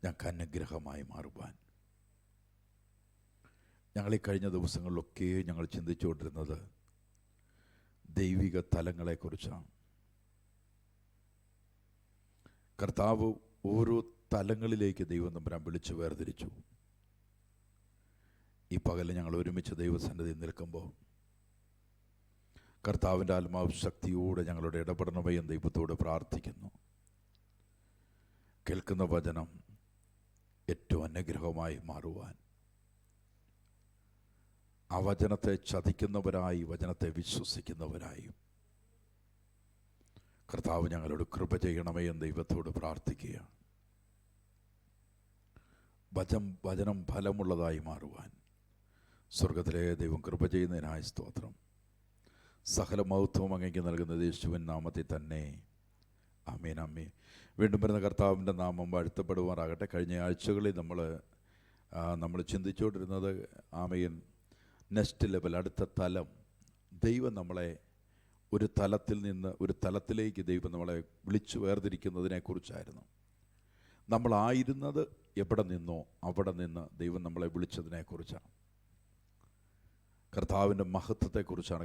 ഞങ്ങൾക്ക് അനുഗ്രഹമായി മാറുവാൻ. ഞങ്ങളീ കഴിഞ്ഞ ദിവസങ്ങളിലൊക്കെ ഞങ്ങൾ ചിന്തിച്ചുകൊണ്ടിരുന്നത് ദൈവിക തലങ്ങളെക്കുറിച്ചാണ്. കർത്താവ് ഓരോ തലങ്ങളിലേക്ക് ദൈവം തമ്പുരാൻ വിളിച്ചു വേർതിരിച്ചു. ഈ പകൽ ഞങ്ങൾ ഒരുമിച്ച് ദൈവസന്നിധിയിൽ നിൽക്കുമ്പോൾ കർത്താവിൻ്റെ ആത്മാവ് ശക്തിയോടെ ഞങ്ങളോട് ഇടപെടണമെന്ന് ദൈവത്തോട് പ്രാർത്ഥിക്കുന്നു. കേൾക്കുന്ന വചനം ഏറ്റവും അനുഗ്രഹമായി മാറുവാൻ, ആ വചനത്തെ ചതിക്കുന്നവരായി വചനത്തെ വിശ്വസിക്കുന്നവരായും കർത്താവ് ഞങ്ങളോട് കൃപ ചെയ്യണമേ എന്ന് ദൈവത്തോട് പ്രാർത്ഥിക്കുകയാണ്. വചനം ഫലമുള്ളതായി മാറുവാൻ സ്വർഗത്തിലെ ദൈവം കൃപ ചെയ്യുന്നതിനായി സ്തോത്രം. സകല മഹത്വം അങ്ങേക്ക് നൽകുന്നത് യേശുവിൻ നാമത്തിൽ തന്നെ. ആമേൻ ആമേൻ. വീണ്ടും വരുന്ന കർത്താവിൻ്റെ നാമം വാഴ്ത്തപ്പെടുവാറാകട്ടെ. കഴിഞ്ഞ ആഴ്ചകളിൽ നമ്മൾ ചിന്തിച്ചുകൊണ്ടിരുന്നത് ആമേൻ നെക്സ്റ്റ് ലെവൽ, അടുത്ത തലം. ദൈവം നമ്മളെ ഒരു തലത്തിൽ നിന്ന് ഒരു തലത്തിലേക്ക് ദൈവം നമ്മളെ വിളിച്ചു വേർതിരിക്കുന്നതിനെക്കുറിച്ചായിരുന്നു. നമ്മളായിരുന്നത് എവിടെ നിന്നോ അവിടെ നിന്ന് ദൈവം നമ്മളെ വിളിച്ചതിനെക്കുറിച്ചാണ്. കർത്താവിൻ്റെ മഹത്വത്തെക്കുറിച്ചാണ്.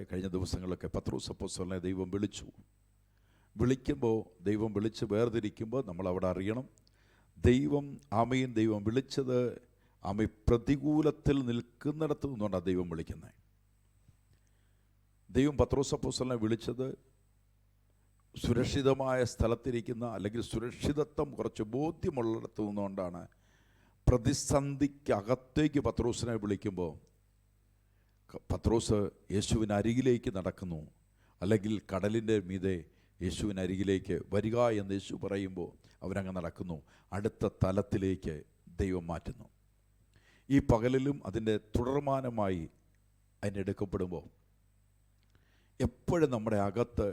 കഴിഞ്ഞ ദിവസങ്ങളിലൊക്കെ പത്രോസ് അപ്പോസ്തലനെ ദൈവം വിളിക്കുമ്പോൾ ദൈവം വിളിച്ച് വേർതിരിക്കുമ്പോൾ നമ്മളവിടെ അറിയണം, ദൈവം വിളിച്ചത് പ്രതികൂലത്തിൽ നിൽക്കുന്നിടത്ത് നിന്നുകൊണ്ടാണ് ദൈവം വിളിക്കുന്നത്. ദൈവം പത്രോസ് അപ്പോസ്തലനെ വിളിച്ചത് സുരക്ഷിതമായ സ്ഥലത്തിരിക്കുന്ന, അല്ലെങ്കിൽ സുരക്ഷിതത്വം കുറച്ച് ബോധ്യമുള്ളിടത്ത് നിന്നുകൊണ്ടാണ്. പ്രതിസന്ധിക്കകത്തേക്ക് പത്രോസിനെ വിളിക്കുമ്പോൾ പത്രോസ് യേശുവിനരികിലേക്ക് നടക്കുന്നു, അല്ലെങ്കിൽ കടലിൻ്റെ മീതെ യേശുവിനരികിലേക്ക് വരിക എന്ന് യേശു പറയുമ്പോൾ അവരങ്ങ് നടക്കുന്നു. അടുത്ത തലത്തിലേക്ക് ദൈവം മാറ്റുന്നു. ഈ പകലിലും അതിൻ്റെ തുടർമാനമായി അതിനെടുക്കപ്പെടുമ്പോൾ എപ്പോഴും നമ്മുടെ അകത്ത്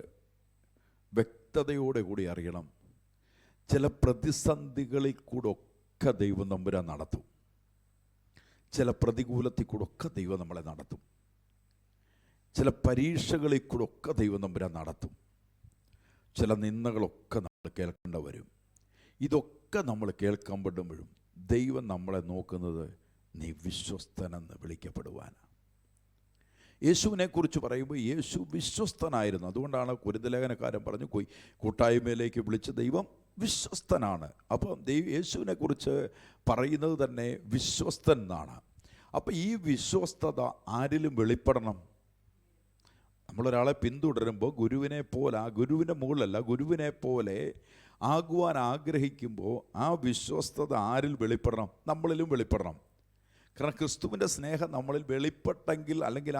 വ്യക്തതയോടെ കൂടി അറിയണം, ചില പ്രതിസന്ധികളിൽ കൂടെ ഒക്കെ ദൈവം തമ്പുരാൻ നടത്തും. ചില പ്രതികൂലത്തിൽ കൂടെ ഒക്കെ ദൈവം നമ്മളെ നടത്തും. ചില പരീക്ഷകളിൽ കൂടെ ഒക്കെ ദൈവം തമ്പുരാൻ നടത്തും. ചില നിന്ദകളൊക്കെ നമ്മൾ കേൾക്കേണ്ട വരും. ഇതൊക്കെ നമ്മൾ കേൾക്കപ്പെടുമ്പോഴും ദൈവം നമ്മളെ നോക്കുന്നത് നീ വിശ്വസ്തനെന്ന് വിളിക്കപ്പെടുവാനാണ്. യേശുവിനെക്കുറിച്ച് പറയുമ്പോൾ യേശു വിശ്വസ്തനായിരുന്നു. അതുകൊണ്ടാണ് കൊരിന്ത്യലേഖനക്കാരൻ പറഞ്ഞു, കൂട്ടായ്മയിലേക്ക് വിളിച്ച ദൈവം വിശ്വസ്തനാണ്. അപ്പം യേശുവിനെക്കുറിച്ച് പറയുന്നത് തന്നെ വിശ്വസ്തൻ എന്നാണ്. അപ്പം ഈ വിശ്വസ്തത ആരിലും വെളിപ്പെടണം. നമ്മളൊരാളെ പിന്തുടരുമ്പോൾ ഗുരുവിൻ്റെ മുകളിലല്ല, ഗുരുവിനെ പോലെ ആകുവാൻ ആഗ്രഹിക്കുമ്പോൾ ആ വിശ്വസ്തത ആരിൽ വെളിപ്പെടണം? നമ്മളിലും വെളിപ്പെടണം. കാരണം ക്രിസ്തുവിൻ്റെ സ്നേഹം നമ്മളിൽ വെളിപ്പെട്ടെങ്കിൽ, അല്ലെങ്കിൽ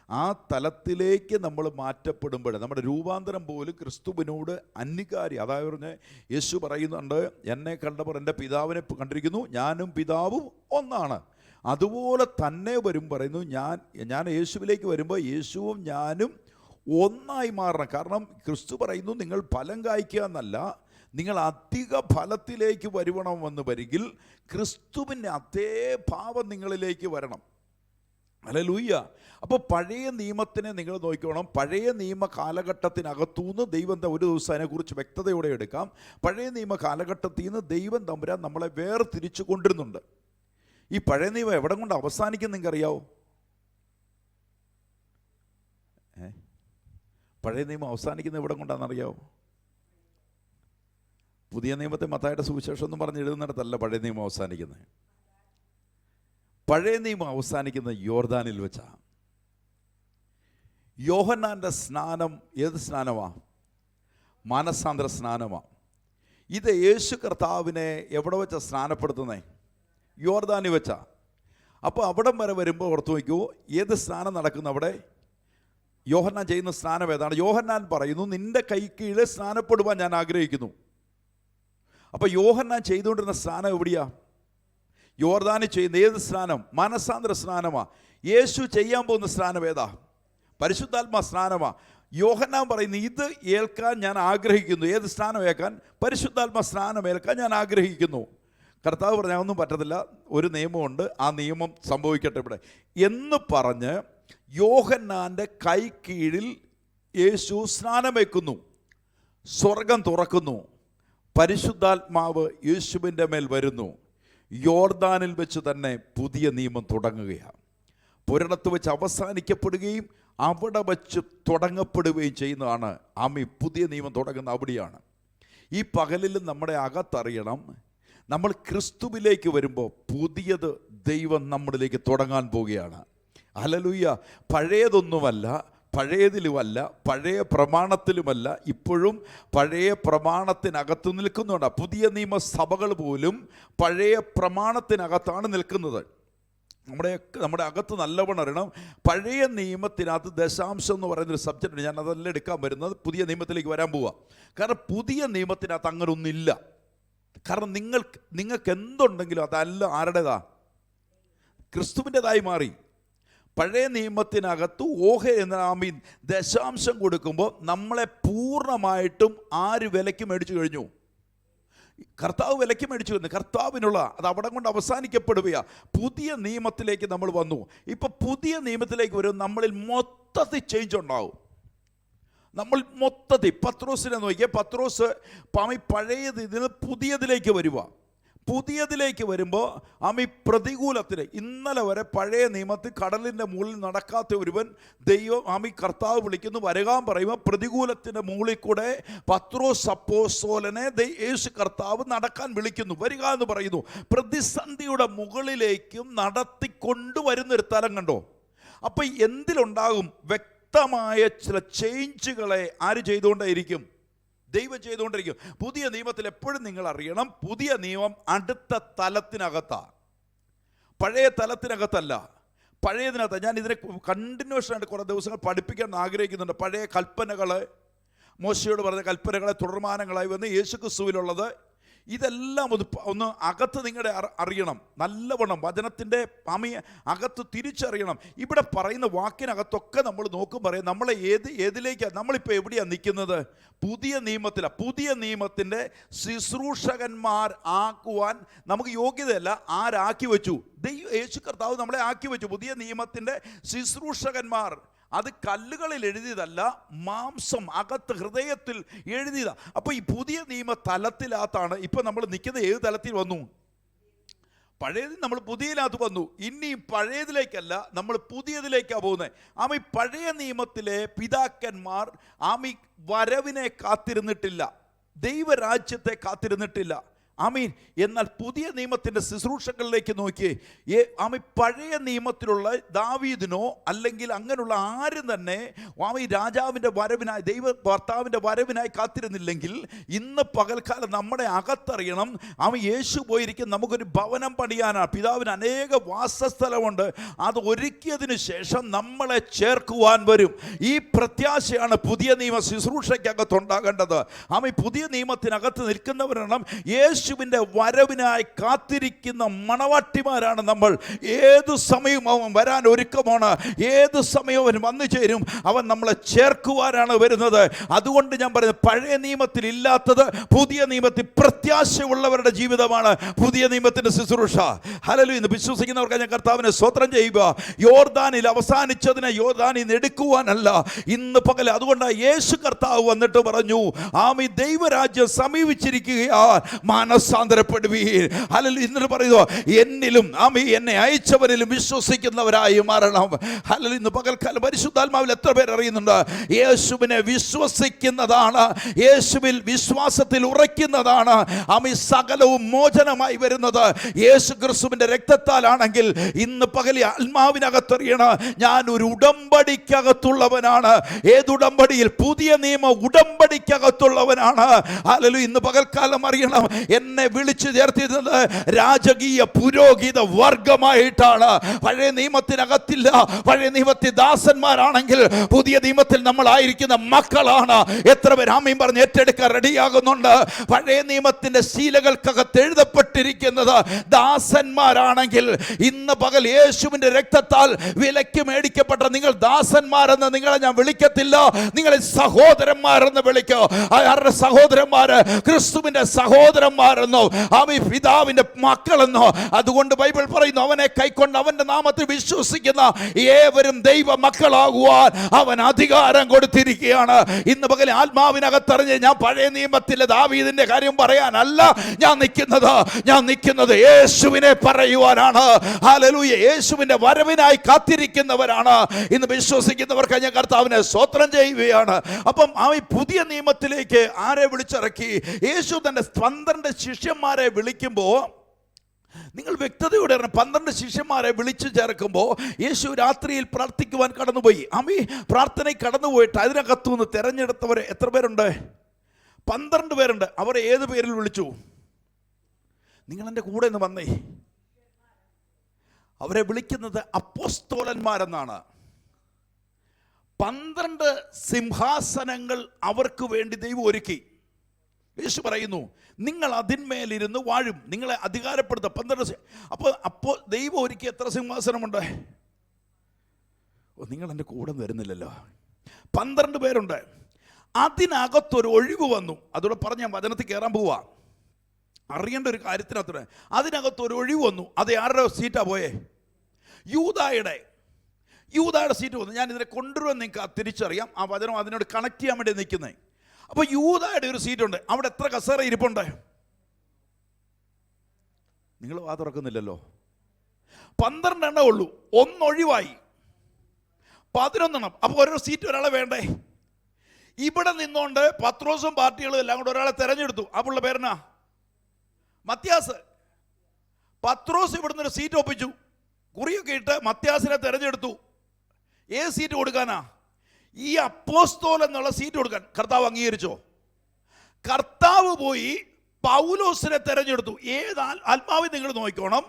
ആ തലത്തിലേക്ക് നമ്മൾ മാറ്റപ്പെടുമ്പോൾ നമ്മുടെ രൂപാന്തരം പോലും ക്രിസ്തുവിനോട് അന്യകാരി. അതായത് പറഞ്ഞ് യേശു പറയുന്നുണ്ട്, എന്നെ കണ്ടവർ എൻ്റെ പിതാവിനെ കണ്ടിരിക്കുന്നു, ഞാനും പിതാവും ഒന്നാണ്. അതുപോലെ തന്നെ പറയുന്നു, ഞാൻ യേശുവിലേക്ക് വരുമ്പോൾ യേശുവും ഞാനും ഒന്നായി മാറണം. കാരണം ക്രിസ്തു പറയുന്നു, നിങ്ങൾ ഫലം കായ്ക്കുക എന്നല്ല, നിങ്ങൾ അധിക ഫലത്തിലേക്ക് വരുവണമെന്ന് വരികിൽ ക്രിസ്തുവിൻ്റെ അതേ ഭാവം നിങ്ങളിലേക്ക് വരണം. ഹല്ലേലൂയ. അപ്പോൾ പഴയ നിയമത്തിനെ നിങ്ങൾ നോക്കിക്കോണം. പഴയ നിയമ കാലഘട്ടത്തിനകത്തുനിന്ന് ദൈവം ഒരു ദിവസം അതിനെക്കുറിച്ച് വ്യക്തതയോടെ എടുക്കാം. പഴയ നിയമ കാലഘട്ടത്തിൽ നിന്ന് ദൈവം തമ്പുരാൻ നമ്മളെ വേർതിരിച്ചു കൊണ്ടിരുന്നുണ്ട്. ഈ പഴയ നിയമം എവിടെ കൊണ്ട് അവസാനിക്കും നിങ്ങൾക്കറിയാവോ? പഴയ നിയമം അവസാനിക്കുന്നത് എവിടെ കൊണ്ടാണെന്നറിയാവോ? പുതിയ നിയമത്തെ മത്തായിയുടെ സുവിശേഷം എന്ന് പറഞ്ഞ് എഴുതുന്നിടത്തല്ല പഴയ നിയമം അവസാനിക്കുന്നത്. പഴയ നിയമം അവസാനിക്കുന്നത് യോർദാനിൽ വെച്ചാണ്. യോഹന്നാൻ്റെ സ്നാനം ഏത് സ്നാനമാണ്? മാനസാന്തര സ്നാനമാണ്. ഇത് യേശു കർത്താവിനെ എവിടെ വെച്ചാ സ്നാനപ്പെടുത്തുന്നേ? യോർദാനിൽ വെച്ചാ. അപ്പോൾ അവിടം വരെ വരുമ്പോൾ ഓർത്തു വയ്ക്കൂ, ഏത് സ്നാനം നടക്കുന്നു അവിടെ? യോഹന്നാൻ ചെയ്യുന്ന സ്നാനം ഏതാണ്? യോഹന്നാൻ പറയുന്നു, നിന്റെ കൈ കീഴെ സ്നാനപ്പെടുവാൻ ഞാൻ ആഗ്രഹിക്കുന്നു. അപ്പോൾ യോഹന്നാൻ ചെയ്തുകൊണ്ടിരുന്ന സ്നാനം എവിടെയാ? യോർദാനിൽ ചെയ്യുന്ന ഏത് സ്നാനം? മാനസാന്തര സ്നാനമാണ്. യേശു ചെയ്യാൻ പോകുന്ന സ്നാനം ഏതാ? പരിശുദ്ധാത്മാ സ്നാനമാണ്. യോഹന്നാൻ പറയുന്നു, ഇത് ഏൽക്കാൻ ഞാൻ ആഗ്രഹിക്കുന്നു. ഏത് സ്നാനം ഏൽക്കാൻ? പരിശുദ്ധാത്മാ സ്നാനം ഏൽക്കാൻ ഞാൻ ആഗ്രഹിക്കുന്നു. കർത്താവ് പറഞ്ഞാൽ ഒന്നും പറ്റത്തില്ല, ഒരു നിയമമുണ്ട്, ആ നിയമം സംഭവിക്കട്ടെ ഇവിടെ എന്ന് പറഞ്ഞ് യോഹന്നാൻ്റെ കൈ കീഴിൽ യേശു സ്നാനം വയ്ക്കുന്നു. സ്വർഗം തുറക്കുന്നു. പരിശുദ്ധാത്മാവ് യേശുവിൻ്റെ മേൽ വരുന്നു. യോർദാനിൽ വെച്ച് തന്നെ പുതിയ നിയമം തുടങ്ങുകയാണ്. പുരണത്ത് വെച്ച് അവസാനിക്കപ്പെടുകയും അവിടെ വച്ച് തുടങ്ങപ്പെടുകയും ചെയ്യുന്നതാണ് പുതിയ നിയമം തുടങ്ങുന്ന അവിടെയാണ്. ഈ പകലിൽ നമ്മുടെ അകത്തറിയണം, നമ്മൾ ക്രിസ്തുവിലേക്ക് വരുമ്പോൾ പുതിയത് ദൈവം നമ്മളിലേക്ക് തുടങ്ങാൻ പോവുകയാണ്. ഹല്ലേലൂയ. പഴയതൊന്നുമല്ല, പഴയതിലുമല്ല, പഴയ പ്രമാണത്തിലുമല്ല, ഇപ്പോഴും പഴയ പ്രമാണത്തിനകത്ത് നിൽക്കുന്നുണ്ട്. പുതിയ നിയമസഭകൾ പോലും പഴയ പ്രമാണത്തിനകത്താണ് നിൽക്കുന്നത്. നമ്മുടെ അകത്ത് നല്ലവണ്ണം അറിയണം. പഴയ നിയമത്തിനകത്ത് ദശാംശം എന്ന് പറയുന്നൊരു സബ്ജക്റ്റ് ഉണ്ട്. ഞാൻ അതെല്ലാം എടുക്കാൻ വരുന്നത് പുതിയ നിയമത്തിലേക്ക് വരാൻ പോവുക. കാരണം പുതിയ നിയമത്തിനകത്ത് അങ്ങനെ ഒന്നില്ല. കാരണം നിങ്ങൾക്ക് എന്തുണ്ടെങ്കിലും അതല്ല ആരുടേതാ? ക്രിസ്തുവിൻ്റെതായി മാറി. പഴയ നിയമത്തിനകത്ത് ദശാംശം കൊടുക്കുമ്പോൾ നമ്മളെ പൂർണ്ണമായിട്ടും ആര് വിലയ്ക്ക് മേടിച്ചു കഴിഞ്ഞു? കർത്താവ് വിലയ്ക്ക് മേടിച്ചു കഴിഞ്ഞു. കർത്താവിനുള്ള അത് അവിടെ കൊണ്ട് അവസാനിക്കപ്പെടുകയാണ്. പുതിയ നിയമത്തിലേക്ക് നമ്മൾ വന്നു. ഇപ്പം പുതിയ നിയമത്തിലേക്ക് വരും, നമ്മളിൽ മൊത്തത്തിൽ ചേഞ്ച് ഉണ്ടാവും. നമ്മൾ മൊത്തത്തിൽ പത്രോസിനെ നോക്കിയാൽ പത്രോസ് പഴയത് ഇതിന് പുതിയതിലേക്ക് വരുക. പുതിയതിലേക്ക് വരുമ്പോൾ പ്രതികൂലത്തിന്, ഇന്നലെ വരെ പഴയ നിയമത്തിൽ കടലിൻ്റെ മുകളിൽ നടക്കാത്ത ഒരുവൻ കർത്താവ് വിളിക്കുന്നു, വരകാൻ പറയുമ്പോൾ പ്രതികൂലത്തിൻ്റെ മുകളിൽ കൂടെ പത്രോസ് അപ്പോസ്തലനെ യേശു കർത്താവ് നടക്കാൻ വിളിക്കുന്നു, വരിക എന്ന് പറയുന്നു. പ്രതിസന്ധിയുടെ മുകളിലേക്കും നടത്തിക്കൊണ്ടുവരുന്നൊരു തലം കണ്ടോ? അപ്പം എന്തിലുണ്ടാകും? വ്യക്തമായ ചില ചേഞ്ചുകളെ ആര് ചെയ്തുകൊണ്ടേയിരിക്കും? ദൈവം ചെയ്തുകൊണ്ടിരിക്കും. പുതിയ നിയമത്തിൽ എപ്പോഴും നിങ്ങൾ അറിയണം, പുതിയ നിയമം അടുത്ത തലത്തിനകത്താണ്, പഴയ തലത്തിനകത്തല്ല. പഴയതിനകത്ത് ഞാൻ ഇതിനെ കണ്ടിന്യൂഷനായിട്ട് കുറേ ദിവസങ്ങൾ പഠിപ്പിക്കാൻ ആഗ്രഹിക്കുന്നുണ്ട്. പഴയ കൽപ്പനകൾ, മോശയോട് പറഞ്ഞ കൽപ്പനകളെ തുടർമാനങ്ങളായി വന്ന് യേശു ക്രിസ്തുവിലുള്ളത്, ഇതെല്ലാം ഒന്ന് അകത്ത് നിങ്ങളുടെ അറിയണം. നല്ലവണ്ണം വചനത്തിൻ്റെ അകത്ത് തിരിച്ചറിയണം. ഇവിടെ പറയുന്ന വാക്കിനകത്തൊക്കെ നമ്മൾ നോക്കും, പറയും നമ്മളെ ഏതിലേക്കാണ്, നമ്മളിപ്പോൾ എവിടെയാണ് നിൽക്കുന്നത്? പുതിയ നിയമത്തിലാണ്. പുതിയ നിയമത്തിൻ്റെ ശുശ്രൂഷകന്മാർ ആക്കുവാൻ നമുക്ക് യോഗ്യതയല്ല. ആരാക്കി വെച്ചു? യേശു കർത്താവ് നമ്മളെ ആക്കി വെച്ചു. പുതിയ നിയമത്തിൻ്റെ ശുശ്രൂഷകന്മാർ. അത് കല്ലുകളിൽ എഴുതിയതല്ല, മാംസം അകത്ത് ഹൃദയത്തിൽ എഴുതിയതാണ്. അപ്പോൾ ഈ പുതിയ നിയമ തലത്തിനകത്താണ് ഇപ്പം നമ്മൾ നിൽക്കുന്നത്. ഏത് തലത്തിൽ വന്നു? പഴയതിൽ നമ്മൾ പുതിയതിനകത്ത് വന്നു. ഇനിയും പഴയതിലേക്കല്ല, നമ്മൾ പുതിയതിലേക്കാണ് പോകുന്നത്. പഴയ നിയമത്തിലെ പിതാക്കന്മാർ വരവിനെ കാത്തിരുന്നിട്ടില്ല, ദൈവരാജ്യത്തെ കാത്തിരുന്നിട്ടില്ല. എന്നാൽ പുതിയ നിയമത്തിൻ്റെ ശുശ്രൂഷകളിലേക്ക് നോക്കിയേ, പഴയ നിയമത്തിലുള്ള ദാവീദിനോ അല്ലെങ്കിൽ അങ്ങനെയുള്ള ആരും തന്നെ രാജാവിൻ്റെ വരവിനായി, ദൈവ ഭർത്താവിൻ്റെ വരവിനായി കാത്തിരുന്നില്ലെങ്കിൽ, ഇന്ന് പകൽക്കാലം നമ്മുടെ അകത്തറിയണം, യേശു പോയിരിക്കും നമുക്കൊരു ഭവനം പണിയാനാണ്. പിതാവിന് അനേക വാസസ്ഥലമുണ്ട്. അത് ഒരുക്കിയതിന് ശേഷം നമ്മളെ ചേർക്കുവാൻ വരും. ഈ പ്രത്യാശയാണ് പുതിയ നിയമ ശുശ്രൂഷയ്ക്കകത്തുണ്ടാകേണ്ടത്. പുതിയ നിയമത്തിനകത്ത് നിൽക്കുന്നവരാണ് യേശുവിൻ്റെ വരവിനായി കാത്തിരിക്കുന്ന മണവാട്ടിമാരാണ് നമ്മൾ. ഏതു സമയവും അവൻ വരാൻ ഒരുക്കമാണ്. ഏതു സമയവും അവൻ വന്നു ചേരും. അവൻ നമ്മളെ ചേർക്കുവാനാണ് വരുന്നത്. അതുകൊണ്ട് ഞാൻ പറയുന്നത്, പഴയ നിയമത്തിൽ ഇല്ലാത്തത് പുതിയ നിയമത്തിൽ പ്രത്യാശയുള്ളവരുടെ ജീവിതമാണ് പുതിയ നിയമത്തിൻ്റെ ശുശ്രൂഷ. ഹല്ലേലൂയ. ഇന്ന് വിശ്വസിക്കുന്നവർക്ക് ഞാൻ കർത്താവിനെ സ്തോത്രം ചെയ്യുക. യോർദാനിൽ അവസാനിച്ചതിനെ യോർദാനിൽ നിന്ന് എടുക്കുവാനല്ല ഇന്ന് പകൽ. അതുകൊണ്ട് യേശു കർത്താവ് വന്നിട്ട് പറഞ്ഞു, ദൈവരാജ്യം സമീപിച്ചിരിക്കുകയാ, മാനസാന്തരപ്പെടുവീൻ. ഹല്ലേലൂയ. ഇന്നലെ പറയുക, എന്നിലും എന്നെ അയച്ചവരിലും വിശ്വസിക്കുന്നവരായി മാറണം. ഹല്ലേലൂയ. ഇന്ന് പകൽക്കാലം പരിശുദ്ധാത്മാവിൽ എത്ര പേർ അറിയുന്നുണ്ട്? യേശുവിനെ വിശ്വസിക്കുന്നതാണ്, യേശുവിൽ വിശ്വാസത്തിൽ ഉറയ്ക്കുന്നതാണ് സകലവും മോചനമായി വരുന്നത്. യേശു ക്രിസ്തുവിന്റെ രക്തത്താലാണെങ്കിൽ ഇന്ന് പകൽ ആത്മാവിനകത്തറിയണം, ഞാൻ ഒരു ഉടമ്പടിക്കകത്തുള്ളവനാണ്. ഏതുടമ്പടിയിൽ? പുതിയ നിയമ ഉടമ്പടിക്കകത്തുള്ളവനാണ്. ഹല്ലേലൂയ. ഇന്ന് പകൽക്കാലം അറിയണം, എന്നെ വിളിച്ചു ചേർത്തിരുന്നത് രാജകീയ പുരോഹിത വർഗമായിട്ടാണ്. പഴയ നിയമത്തിനകത്തില്ല. പഴയ നിയമത്തിൽ ദാസന്മാരാണെങ്കിൽ പുതിയ നിയമത്തിൽ നമ്മളായിരിക്കുന്ന മക്കളാണ്. എത്ര പേർ ആമീൻ പറഞ്ഞ് ഏറ്റെടുക്കാൻ റെഡിയാകുന്നുണ്ട്? പഴയ നിയമത്തിന്റെ ശീലകൾക്കകത്ത് എഴുതപ്പെട്ടിരിക്കുന്നത് ദാസന്മാരാണെങ്കിൽ ഇന്ന് പകൽ യേശുവിന്റെ രക്തത്താൽ വിലയ്ക്ക് മേടിക്കപ്പെട്ട നിങ്ങൾ ദാസന്മാരെന്ന് നിങ്ങളെ ഞാൻ വിളിക്കത്തില്ല, നിങ്ങളെ സഹോദരന്മാരെന്ന് വിളിക്കോ. ആരുടെ സഹോദരന്മാര്? ക്രിസ്തുവിന്റെ സഹോദരന്മാർ. പുത്രന്മാരെന്നോ ആമീൻ പിതാവിന്റെ മക്കളെന്നോ. അതുകൊണ്ട് ബൈബിൾ പറയുന്നു, അവനെ കൈക്കൊണ്ട് അവന്റെ നാമത്തിൽ വിശ്വസിക്കുന്ന ഏവരും ദൈവ മക്കളാകുവാൻ അവൻ അധികാരം കൊടുത്തിരിക്കുകയാണ്. ഇന്ന് പകൽ ആത്മാവിനകത്തറിഞ്ഞ് ഞാൻ പഴയ നിയമത്തിലെ ദാവീദിന്റെ കാര്യം പറയാനല്ല ഞാൻ നിൽക്കുന്നത് യേശുവിനെ പറയുവാനാണ്. ഹല്ലേലൂയ. യേശുവിന്റെ വരവിനായി കാത്തിരിക്കുന്നവരാണ് ഇന്ന് വിശ്വസിക്കുന്നവർക്ക് ഞാൻ കർത്താവിനെ സ്തോത്രം ചെയ്യുകയാണ്. അപ്പം ആ പുതിയ നിയമത്തിലേക്ക് ആരെ വിളിച്ചിറക്കി? യേശു തന്റെ 12 ശിഷ്യന്മാരെ വിളിക്കുമ്പോൾ നിങ്ങൾ വ്യക്തതയോടെ 12 ശിഷ്യന്മാരെ വിളിച്ചു ചേർക്കുമ്പോൾ യേശു രാത്രിയിൽ പ്രാർത്ഥിക്കുവാൻ കടന്നുപോയി. ആമീൻ. പ്രാർത്ഥനയ്ക്ക് കടന്നുപോയിട്ട് അതിനകത്തുനിന്ന് തിരഞ്ഞെടുത്തവർ എത്ര പേരുണ്ട്? 12 പേരുണ്ട്. അവരെ ഏത് പേരിൽ വിളിച്ചു? നിങ്ങൾ എൻ്റെ കൂടെ നിന്ന് വന്നേ. അവരെ വിളിക്കുന്നത് അപ്പോസ്തോലന്മാരെന്നാണ്. 12 സിംഹാസനങ്ങൾ അവർക്ക് വേണ്ടി ദൈവം ഒരുക്കി. യേശു പറയുന്നു, നിങ്ങൾ അതിന്മേലിരുന്ന് വാഴും, നിങ്ങളെ അധികാരപ്പെടുത്ത 12. അപ്പോൾ ദൈവം ഒരുക്കി എത്ര സിംഹാസനമുണ്ട്? നിങ്ങൾ എൻ്റെ കൂടെ വരുന്നില്ലല്ലോ. 12 പേരുണ്ട്. അതിനകത്തൊരു ഒഴിവ് വന്നു. അതോടെ പറഞ്ഞ വചനത്തിൽ കയറാൻ പോവാ. അറിയേണ്ട ഒരു കാര്യത്തിനകത്ത് അതിനകത്തൊരു ഒഴിവ് വന്നു. അത് ആരുടെ സീറ്റാ പോയേ? യൂദായുടെ സീറ്റ് വന്നു. ഞാൻ ഇതിനെ കൊണ്ടുവരുമെന്ന് നിങ്ങൾക്ക് തിരിച്ചറിയാം. ആ വചനം അതിനോട് കണക്ട് ചെയ്യാൻ വേണ്ടി നിൽക്കുന്നത്. അപ്പോൾ യൂദായുടെ ഒരു സീറ്റുണ്ട്. അവിടെ എത്ര കസേര ഇരിപ്പുണ്ട്? നിങ്ങൾ വാ തുറക്കുന്നില്ലല്ലോ. 12 എണ്ണേ ഉള്ളൂ. ഒന്നൊഴിവായി, 11 എണ്ണം. അപ്പോൾ ഓരോ സീറ്റ് ഒരാളെ വേണ്ടേ? ഇവിടെ നിന്നുകൊണ്ട് പത്രോസും പാർട്ടികളും എല്ലാം കൂടെ ഒരാളെ തെരഞ്ഞെടുത്തു. ആ പുള്ള പേരനാ മത്യാസ്. പത്രോസ് ഇവിടുന്ന് ഒരു സീറ്റ് ഒപ്പിച്ചു, കുറിയൊക്കെ ഇട്ട് മത്യാസിനെ തെരഞ്ഞെടുത്തു. ഏത് സീറ്റ് കൊടുക്കാനാ? ഈ അപ്പോസ്തോൽ എന്നുള്ള സീറ്റ് കൊടുക്കാൻ. കർത്താവ് അംഗീകരിച്ചോ? കർത്താവ് പോയി പൗലോസിനെ തെരഞ്ഞെടുത്തു. ഏത് ആത്മാവിൽ നിങ്ങൾ നോക്കിക്കോണം.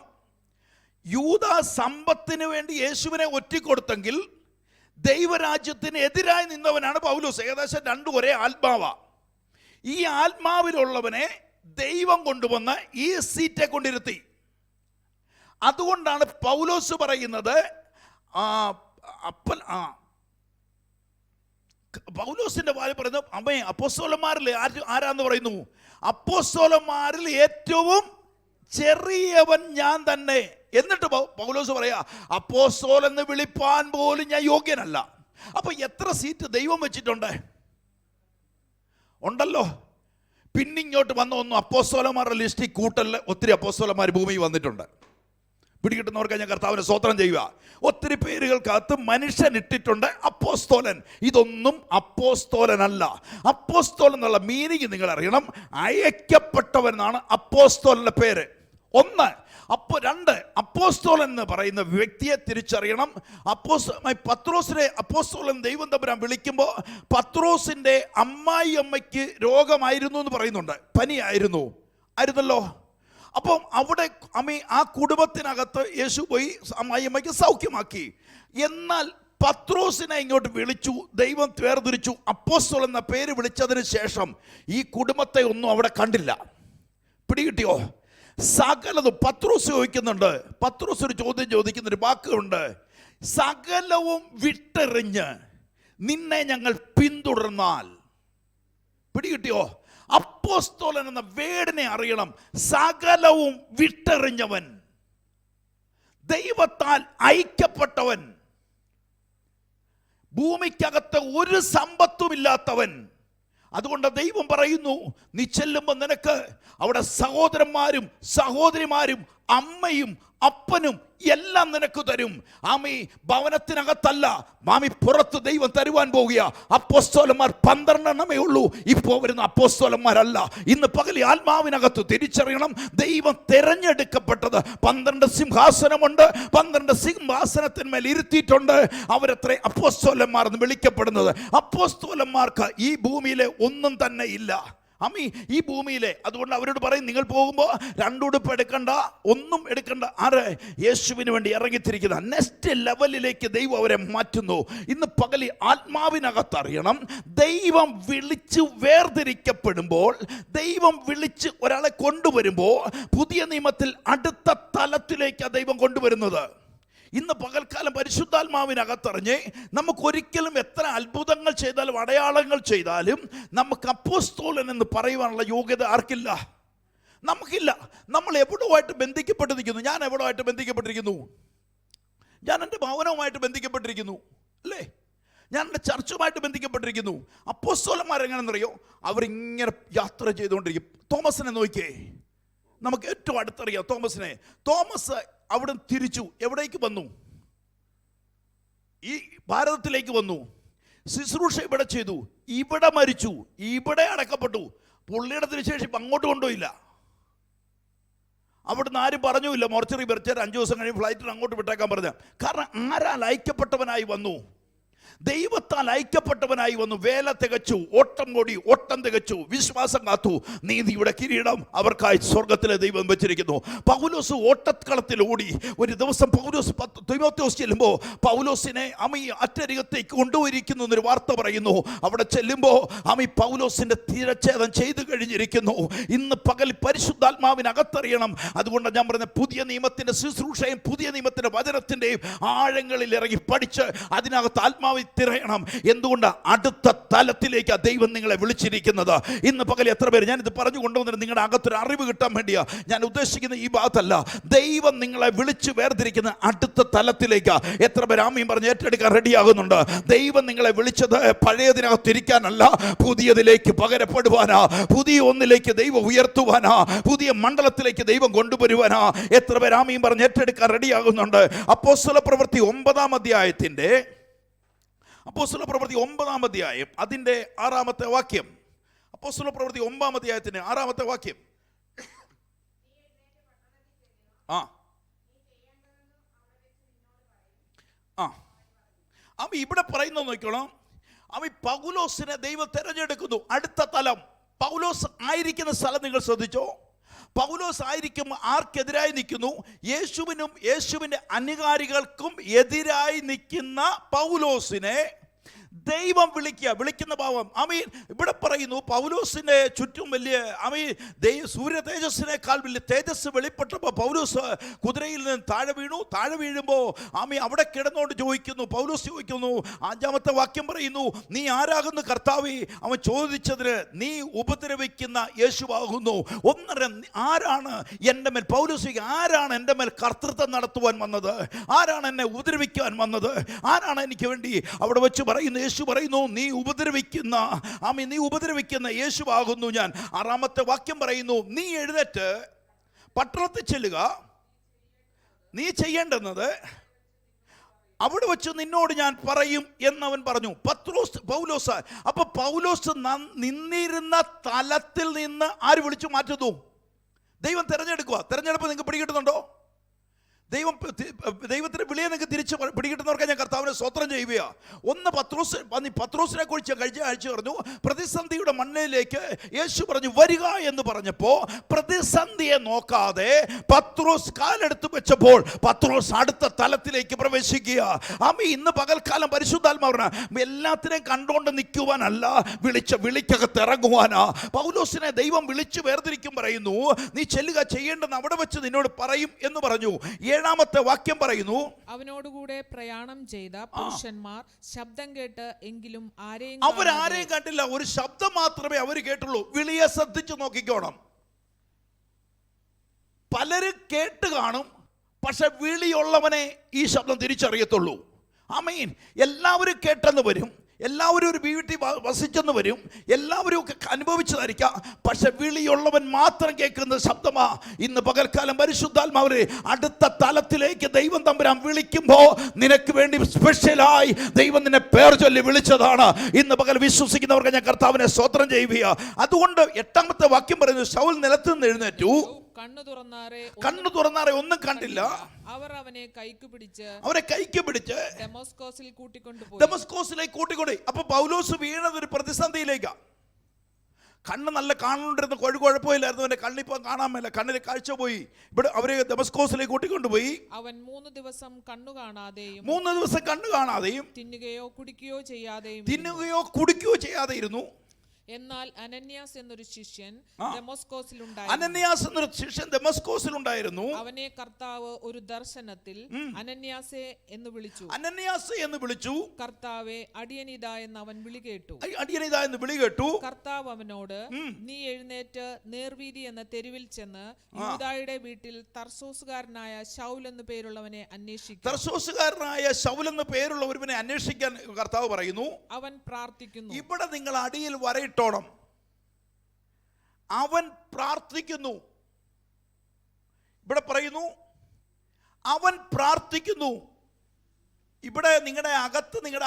യൂദാ സമ്പത്തിന് വേണ്ടി യേശുവിനെ ഒറ്റിക്കൊടുത്തെങ്കിൽ ദൈവരാജ്യത്തിന് എതിരായി നിന്നവനാണ് പൗലോസ്. ഏകദേശം 2 ഒരേ ആത്മാവാ. ഈ ആത്മാവിലുള്ളവനെ ദൈവം കൊണ്ടുവന്ന് ഈ സീറ്റെ കൊണ്ടിരുത്തി. അതുകൊണ്ടാണ് പൗലോസ് പറയുന്നത്, പൗലോസിന്റെ വായിൽ പറയുന്നു, അമ്മേ അപ്പോസ്തലന്മാരിൽ ആരാന്ന് പറയുന്നു? അപ്പോസ്തലന്മാരിൽ ഏറ്റവും ചെറിയവൻ ഞാൻ തന്നെ. എന്നിട്ട് പൗലോസ് പറയാ, അപ്പോസ്തലൻ എന്ന് വിളിപ്പാൻ പോലും ഞാൻ യോഗ്യനല്ല. അപ്പൊ എത്ര സീറ്റ് ദൈവം വെച്ചിട്ടുണ്ട്? ഉണ്ടല്ലോ. പിന്നിങ്ങോട്ട് വന്ന ഒന്നും അപ്പോസ്തലന്മാരുടെ ലിസ്റ്റിൽ കൂട്ടലിൽ ഒത്തിരി അപ്പോസ്തലന്മാർ ഭൂമിയിൽ വന്നിട്ടുണ്ട്. പിടികിട്ടുന്നവർക്ക് ഞാൻ കർത്താവിനെ സ്തോത്രം ചെയ്യുക. ഒത്തിരി പേരുകൾക്കകത്ത് മനുഷ്യൻ ഇട്ടിട്ടുണ്ട് അപ്പോസ്തോലൻ. ഇതൊന്നും അപ്പോസ്തോലനല്ല. അപ്പോസ്തോലൻ എന്നുള്ള മീനിങ് നിങ്ങൾ അറിയണം. അയക്കപ്പെട്ടവനാണ് അപ്പോസ്തോലന്റെ പേര്. 1. അപ്പോൾ 2, അപ്പോസ്തോലൻ എന്ന് പറയുന്ന വ്യക്തിയെ തിരിച്ചറിയണം. പത്രോസിനെ അപ്പോസ്തോലൻ ദൈവം തമ്പുരാൻ വിളിക്കുമ്പോൾ പത്രോസിന്റെ അമ്മായി അമ്മയ്ക്ക് രോഗമായിരുന്നു എന്ന് പറയുന്നുണ്ട്. ആയിരുന്നല്ലോ. അപ്പം അവിടെ ആ കുടുംബത്തിനകത്ത് യേശു പോയി അമ്മായിയമ്മയ്ക്ക് സൗഖ്യമാക്കി. എന്നാൽ പത്രോസിനെ ഇങ്ങോട്ട് വിളിച്ചു, ദൈവം വേർതിരിച്ചു. അപ്പോസ്തലൻ എന്ന പേര് വിളിച്ചതിന് ശേഷം ഈ കുടുംബത്തെ ഒന്നും അവിടെ കണ്ടില്ല. പിടികിട്ടിയോ? സകലതും പത്രോസ് ചോദിക്കുന്നുണ്ട്. പത്രോസ് ഒരു ചോദ്യം ചോദിക്കുന്നൊരു വാക്കുണ്ട്, സകലവും വിട്ടെറിഞ്ഞ് നിന്നെ ഞങ്ങൾ പിന്തുടർന്നാൽ. പിടികിട്ടിയോ? അപ്പോസ്തലൻ എന്ന വേടിനെ അറിയണം. സകലവും വിട്ടെറിഞ്ഞവൻ, ദൈവത്താൽ ഐക്യപ്പെട്ടവൻ, ഭൂമിക്കകത്ത് ഒരു സമ്പത്തുമില്ലാത്തവൻ. അതുകൊണ്ട് ദൈവം പറയുന്നു, നീ ചെല്ലുമ്പോൾ നിനക്ക് അവിടെ സഹോദരന്മാരും സഹോദരിമാരും അമ്മയും അപ്പനും എല്ലാം നിനക്ക് തരും. ആമി ഭവനത്തിനകത്തല്ല, മാമി പുറത്ത് ദൈവം തരുവാൻ പോവുക. അപ്പോസ്തലന്മാർ 12 എണ്ണമേ ഉള്ളൂ. ഇപ്പോൾ വരുന്ന അപ്പോസ്തലന്മാരല്ല. ഇന്ന് പകൽ ആത്മാവിനകത്ത് തിരിച്ചറിയണം, ദൈവം തെരഞ്ഞെടുക്കപ്പെട്ടത് 12 സിംഹാസനമുണ്ട്. 12 സിംഹാസനത്തിന്മേൽ ഇരുത്തിയിട്ടുണ്ട്. അവരത്ര അപ്പോസ്തലന്മാർ എന്ന് വിളിക്കപ്പെടുന്നത്. അപ്പോസ്തലന്മാർക്ക് ഈ ഭൂമിയിലെ ഒന്നും തന്നെ ഇല്ല. അമ്മി ഈ ഭൂമിയിലെ. അതുകൊണ്ട് അവരോട് പറയും, നിങ്ങൾ പോകുമ്പോൾ 2 ഉടുപ്പ് എടുക്കണ്ട, ഒന്നും എടുക്കണ്ട. ആര്? യേശുവിന് വേണ്ടി ഇറങ്ങിത്തിരിക്കുന്ന നെക്സ്റ്റ് ലെവലിലേക്ക് ദൈവം അവരെ മാറ്റുന്നു. ഇന്ന് പകലി ആത്മാവിനകത്ത് അറിയണം, ദൈവം വിളിച്ച് വേർതിരിക്കപ്പെടുമ്പോൾ, ദൈവം വിളിച്ച് ഒരാളെ കൊണ്ടുവരുമ്പോൾ പുതിയ നിയമത്തിൽ അടുത്ത തലത്തിലേക്കാണ് ദൈവം കൊണ്ടുവരുന്നത്. ഇന്ന് പകൽക്കാലം പരിശുദ്ധാത്മാവിനകത്തറിഞ്ഞ് നമുക്കൊരിക്കലും എത്ര അത്ഭുതങ്ങൾ ചെയ്താലും അടയാളങ്ങൾ ചെയ്താലും നമുക്ക് അപ്പോസ്തലൻ എന്ന് പറയുവാനുള്ള യോഗ്യത ആർക്കില്ല? നമുക്കില്ല. നമ്മൾ എവിടുമായിട്ട് ബന്ധിക്കപ്പെട്ടിരിക്കുന്നു? ഞാൻ എവിടുമായിട്ട് ബന്ധിക്കപ്പെട്ടിരിക്കുന്നു? ഞാൻ എൻ്റെ ഭവനവുമായിട്ട് ബന്ധിക്കപ്പെട്ടിരിക്കുന്നു, അല്ലേ? ഞാൻ എൻ്റെ ചർച്ചുമായിട്ട് ബന്ധിക്കപ്പെട്ടിരിക്കുന്നു. അപ്പോസ്തലന്മാരെങ്ങനെയെന്നറിയോ? അവരിങ്ങനെ യാത്ര ചെയ്തുകൊണ്ടിരിക്കും. തോമസിനെ നോക്കിയേ, നമുക്ക് ഏറ്റവും അടുത്തറിയാം തോമസിനെ. തോമസ് അവിടെ തിരിച്ചു എവിടേക്ക് വന്നു? ഈ ഭാരതത്തിലേക്ക് വന്നു. ശുശ്രൂഷ ഇവിടെ ചെയ്തു, ഇവിടെ മരിച്ചു, ഇവിടെ അടക്കപ്പെട്ടു. പുള്ളിയുടെ തിരിശേഷി അങ്ങോട്ട് കൊണ്ടുപോയില്ല. അവിടുന്ന് ആരും പറഞ്ഞുമില്ല മോർച്ചറി വെറിച്ചാൽ 5 ദിവസം കഴിയും ഫ്ലൈറ്റിൽ അങ്ങോട്ട് വിട്ടേക്കാൻ പറഞ്ഞ. കാരണം ആരാൽ ഐക്യപ്പെട്ടവനായി വന്നു? ദൈവത്താൽ ഐക്യപ്പെട്ടവനായി വന്നു. വേല തികച്ചു, ഓട്ടം ഓടി, ഓട്ടം തികച്ചു, വിശ്വാസം കാത്തു. നീതിയുടെ കിരീടം അവർക്കായി സ്വർഗത്തിലെ ദൈവം വെച്ചിരിക്കുന്നു. പൗലോസ് ഓട്ടക്കളത്തിൽ ഓടി. ഒരു ദിവസം പൗലോസ് തിമോഥെയോസ് ചെല്ലുമ്പോൾ പൗലോസിനെ അമ്മ അറ്റരികത്തേക്ക് കൊണ്ടുപോയിരിക്കുന്നു എന്നൊരു വാർത്ത പറയുന്നു. അവിടെ ചെല്ലുമ്പോൾ അമ്മ പൗലോസിന്റെ തിരച്ഛേദം ചെയ്തു കഴിഞ്ഞിരിക്കുന്നു. ഇന്ന് പകൽ പരിശുദ്ധാത്മാവിനകത്തറിയണം. അതുകൊണ്ട് ഞാൻ പറഞ്ഞ പുതിയ നിയമത്തിന്റെ ശുശ്രൂഷയും പുതിയ നിയമത്തിന്റെ വചനത്തിന്റെയും ആഴങ്ങളിൽ ഇറങ്ങി പഠിച്ച് അതിനകത്ത് ആത്മാവിൽ തിരയണം. എന്തുകൊണ്ട്? അടുത്ത തലത്തിലേക്ക് ദൈവം നിങ്ങളെ വിളിച്ചിരിക്കുന്നത്. ഇന്ന് പകൽ എത്ര പേര്, ഞാനിത് പറഞ്ഞു കൊണ്ടുവന്നിട്ട് നിങ്ങളുടെ അകത്തൊരു അറിവ് കിട്ടാൻ വേണ്ടിയാ ഞാൻ ഉദ്ദേശിക്കുന്നത്. ഈ ഭാഗത്തല്ല, ദൈവം നിങ്ങളെ വിളിച്ച് വേർതിരിക്കുന്ന അടുത്ത തലത്തിലേക്ക് എത്ര പേര് ആമീൻ പറഞ്ഞ് ഏറ്റെടുക്കാൻ റെഡിയാകുന്നുണ്ട്? ദൈവം നിങ്ങളെ വിളിച്ചത് പഴയതിനകത്തിരിക്കാനല്ല, പുതിയതിലേക്ക് പകരപ്പെടുവാനാ. പുതിയ ഒന്നിലേക്ക് ദൈവം ഉയർത്തുവാനാ. പുതിയ മണ്ഡലത്തിലേക്ക് ദൈവം കൊണ്ടുവരുവാനാ. എത്ര പേര് ആമീൻ പറഞ്ഞ് ഏറ്റെടുക്കാൻ റെഡിയാകുന്നുണ്ട്? അപ്പോസ്തലപ്രവൃത്തി 9-ാം അധ്യായത്തിന്റെ അപ്പോസ്തലപ്രവൃത്തി 9-ാം അധ്യായം അതിൻ്റെ 6-ാമത്തെ വാക്യം. അപ്പോസ്തലപ്രവൃത്തി 9-ാം അധ്യായത്തിന് 6-ാമത്തെ വാക്യം. അവൻ ഇവിടെ പറയുന്നത് നോക്കണം. അവൻ പൗലോസിനെ ദൈവം തിരഞ്ഞെടുക്കുന്നു. അടുത്ത തലം. പൗലോസ് ആയിരിക്കുന്ന സ്ഥലം നിങ്ങൾ ശ്രദ്ധിച്ചോ? പൗലോസ് ആയിരിക്കും ആർക്കെതിരായി നിൽക്കുന്നു? യേശുവിനും യേശുവിൻ്റെ അനുകാരികൾക്കും എതിരായി നിൽക്കുന്ന പൗലോസിനെ ദൈവം വിളിക്കുന്ന ഭാവം. ആമീൻ. ഇവിടെ പറയുന്നു പൗലോസിന്റെ ചുറ്റും വലിയ സൂര്യ തേജസ്സിനേക്കാൾ വലിയ തേജസ് വെളിപ്പെട്ടപ്പോൾ പൗലോസ് കുതിരയിൽ നിന്ന് താഴെ വീണു. താഴെ വീഴുമ്പോൾ അവിടെ കിടന്നുകൊണ്ട് ചോദിക്കുന്നു, പൗലോസ് ചോദിക്കുന്നു, 5-ാമത്തെ വാക്യം പറയുന്നു, നീ ആരാകുന്നു കർത്താവേ? അവൻ ചോദിച്ചതിന്, നീ ഉപദ്രവിക്കുന്ന യേശുവാകുന്നു. ആരാണ് എൻ്റെ മേൽ, പൗലോസ് ആരാണ് എൻ്റെ മേൽ കർത്തൃത്വം നടത്തുവാൻ വന്നത്? ആരാണ് എന്നെ ഉപദ്രവിക്കാൻ വന്നത്? ആരാണ് എനിക്ക് വേണ്ടി? അവിടെ വെച്ച് പറയുന്നു, യേശു പറയുന്നു, നീ ഉപദ്രവിക്കുന്ന യേശുവാകുന്നു ഞാൻ. 6-ാമത്തെ വാക്യം പറയുന്നു, നീ എഴുന്നേറ്റ് പട്ടണത്തിൽ ചെല്ലുക. നീ ചെയ്യേണ്ടുന്നത് അവിടെ വെച്ച് നിന്നോട് ഞാൻ പറയും എന്നവൻ പറഞ്ഞു. പൗലോസ്. അപ്പൊ പൗലോസ് നിന്നിരുന്ന തലത്തിൽ നിന്ന് ആര് വിളിച്ചു മാറ്റുന്നു? ദൈവം തെരഞ്ഞെടുക്കുക. തെരഞ്ഞെടുപ്പ് നിങ്ങൾക്ക് പിടികിട്ടുന്നുണ്ടോ? ദൈവത്തിന്റെ വിളിയെ നിങ്ങൾക്ക് തിരിച്ച് പിടികിട്ടുന്നവർക്ക് ഞാൻ കർത്താവിനെ സ്തോത്രം ചെയ്യുകയാണ്. ഒന്ന് പത്രോസിനെ കുറിച്ച് കഴിഞ്ഞ ആഴ്ച പറഞ്ഞു, പ്രതിസന്ധിയുടെ മണ്ണിലേക്ക് യേശു പറഞ്ഞു വരിക എന്ന് പറഞ്ഞപ്പോൾ പ്രതിസന്ധിയെ നോക്കാതെ പത്രോസ് കാലെടുത്ത് വെച്ചപ്പോൾ പത്രോസ് അടുത്ത തലത്തിലേക്ക് പ്രവേശിക്കുക. ഇന്ന് പകൽക്കാലം പരിശുദ്ധാത്മാവ് എല്ലാത്തിനെയും കണ്ടുകൊണ്ട് നിൽക്കുവാനല്ല, വിളിക്കകത്ത് ഇറങ്ങുവാനാ. പൗലോസിനെ ദൈവം വിളിച്ചു വേർതിരിക്കും. പറയുന്നു, നീ ചെല്ലുക, ചെയ്യേണ്ടെന്ന് അവിടെ വെച്ച് നിന്നോട് പറയും എന്ന് പറഞ്ഞു. 7-ാമത്തെ വാക്യം പറയുന്നു, അവനോടുകൂടെ പ്രയാണം ചെയ്ത പുരുഷന്മാർ ശബ്ദം കേട്ട് എങ്കിലും അവരാരെയും കണ്ടില്ല. ഒരു ശബ്ദം മാത്രമേ അവർ കേട്ടുള്ളൂ. വിളിയെ ശ്രദ്ധിച്ചു നോക്കിക്കോണം. പലരും കേട്ട് കാണും, പക്ഷെ വിളിയുള്ളവനെ ഈ ശബ്ദം തിരിച്ചറിയത്തുള്ളൂ. ആമീൻ. എല്ലാവരും കേട്ടെന്ന് വരും, എല്ലാവരും ഒരു വീട്ടിൽ വസിച്ചെന്ന് വരും, എല്ലാവരും ഒക്കെ അനുഭവിച്ചതായിരിക്കാം, പക്ഷെ വിളിയുള്ളവൻ മാത്രം കേൾക്കുന്ന ശബ്ദമാ. ഇന്ന് പകൽക്കാലം പരിശുദ്ധാത്മാവരെ അടുത്ത തലത്തിലേക്ക് ദൈവം തമ്പുരാൻ വിളിക്കുമ്പോൾ നിനക്ക് വേണ്ടി സ്പെഷ്യലായി ദൈവം നിന്നെ പേർ ചൊല്ലി വിളിച്ചതാണ്. ഇന്ന് പകൽ വിശ്വസിക്കുന്നവർക്ക് ഞാൻ കർത്താവിനെ സ്തോത്രം ചെയ്യുക. അതുകൊണ്ട് 8-ാമത്തെ വാക്യം പറയുന്നു, ശൗൽ നിലത്ത് നിന്ന് എഴുന്നേറ്റു, കണ്ണു തുറന്നാറെ ഒന്നും കണ്ടില്ല. അവർ അവനെ കൈക്ക് പിടിച്ച് ദമസ്കോസിലേക്ക് കൂട്ടിക്കൊണ്ടു. അപ്പൊ പൗലോസ് വീണത് ഒരു പ്രതിസന്ധിയിലേക്കാണ്. കണ്ണ് നല്ല കാണുകൊണ്ടിരുന്ന കുഴപ്പമില്ലായിരുന്നു. അവന്റെ കണ്ണിപ്പോ കാണാൻ മേല, കണ്ണിലെ കാഴ്ച പോയി. ഇവിടെ അവരെ ദമസ്കോസിലേക്ക് കൂട്ടിക്കൊണ്ടുപോയി. അവൻ 3 ദിവസം കണ്ണു കാണാതെയും തിന്നുകയോ കുടിക്കുകയോ ചെയ്യാതെ ഇരുന്നു. എന്നാൽ അനന്യാസ് എന്നൊരു ശിഷ്യൻ ആ. ദമസ്കോസിലുണ്ടായിരുന്നു. അനന്യാസ് എന്നൊരു ശിഷ്യൻ ദമസ്കോസിലുണ്ടായിരുന്നു. അവനെ കർത്താവ് ഒരു ദർശനത്തിൽ അനന്യാസേ എന്ന് വിളിച്ചു. അനന്യാസ് എന്ന് വിളിച്ചു. കർത്താവെ, അടിയനിതാ എന്ന് അവൻ വിളി കേട്ടു. അടിയനിതാ എന്ന് വിളി കേട്ടു. കർത്താവ് അവനോട്, നീ എഴുന്നേറ്റ് നേർവീതി എന്ന തെരുവിൽ ചെന്ന് യൂദായുടെ വീട്ടിൽ തർസോസുകാരനായ ശൗൽ എന്ന് പേരുള്ളവനെ അന്വേഷിക്കും. തർസോസുകാരനായ ശൗൽ എന്ന് പേരുള്ള ഒരുവനെ അന്വേഷിക്കാൻ കർത്താവ് പറയുന്നു. അവൻ പ്രാർത്ഥിക്കുന്നു. ഇവിടെ നിങ്ങൾ അടിയിൽ വരയിട്ടോണം. അവൻ പ്രാർത്ഥിക്കുന്നു. ഇവിടെ പറയുന്നു അവൻ പ്രാർത്ഥിക്കുന്നു. ഇവിടെ നിങ്ങളുടെ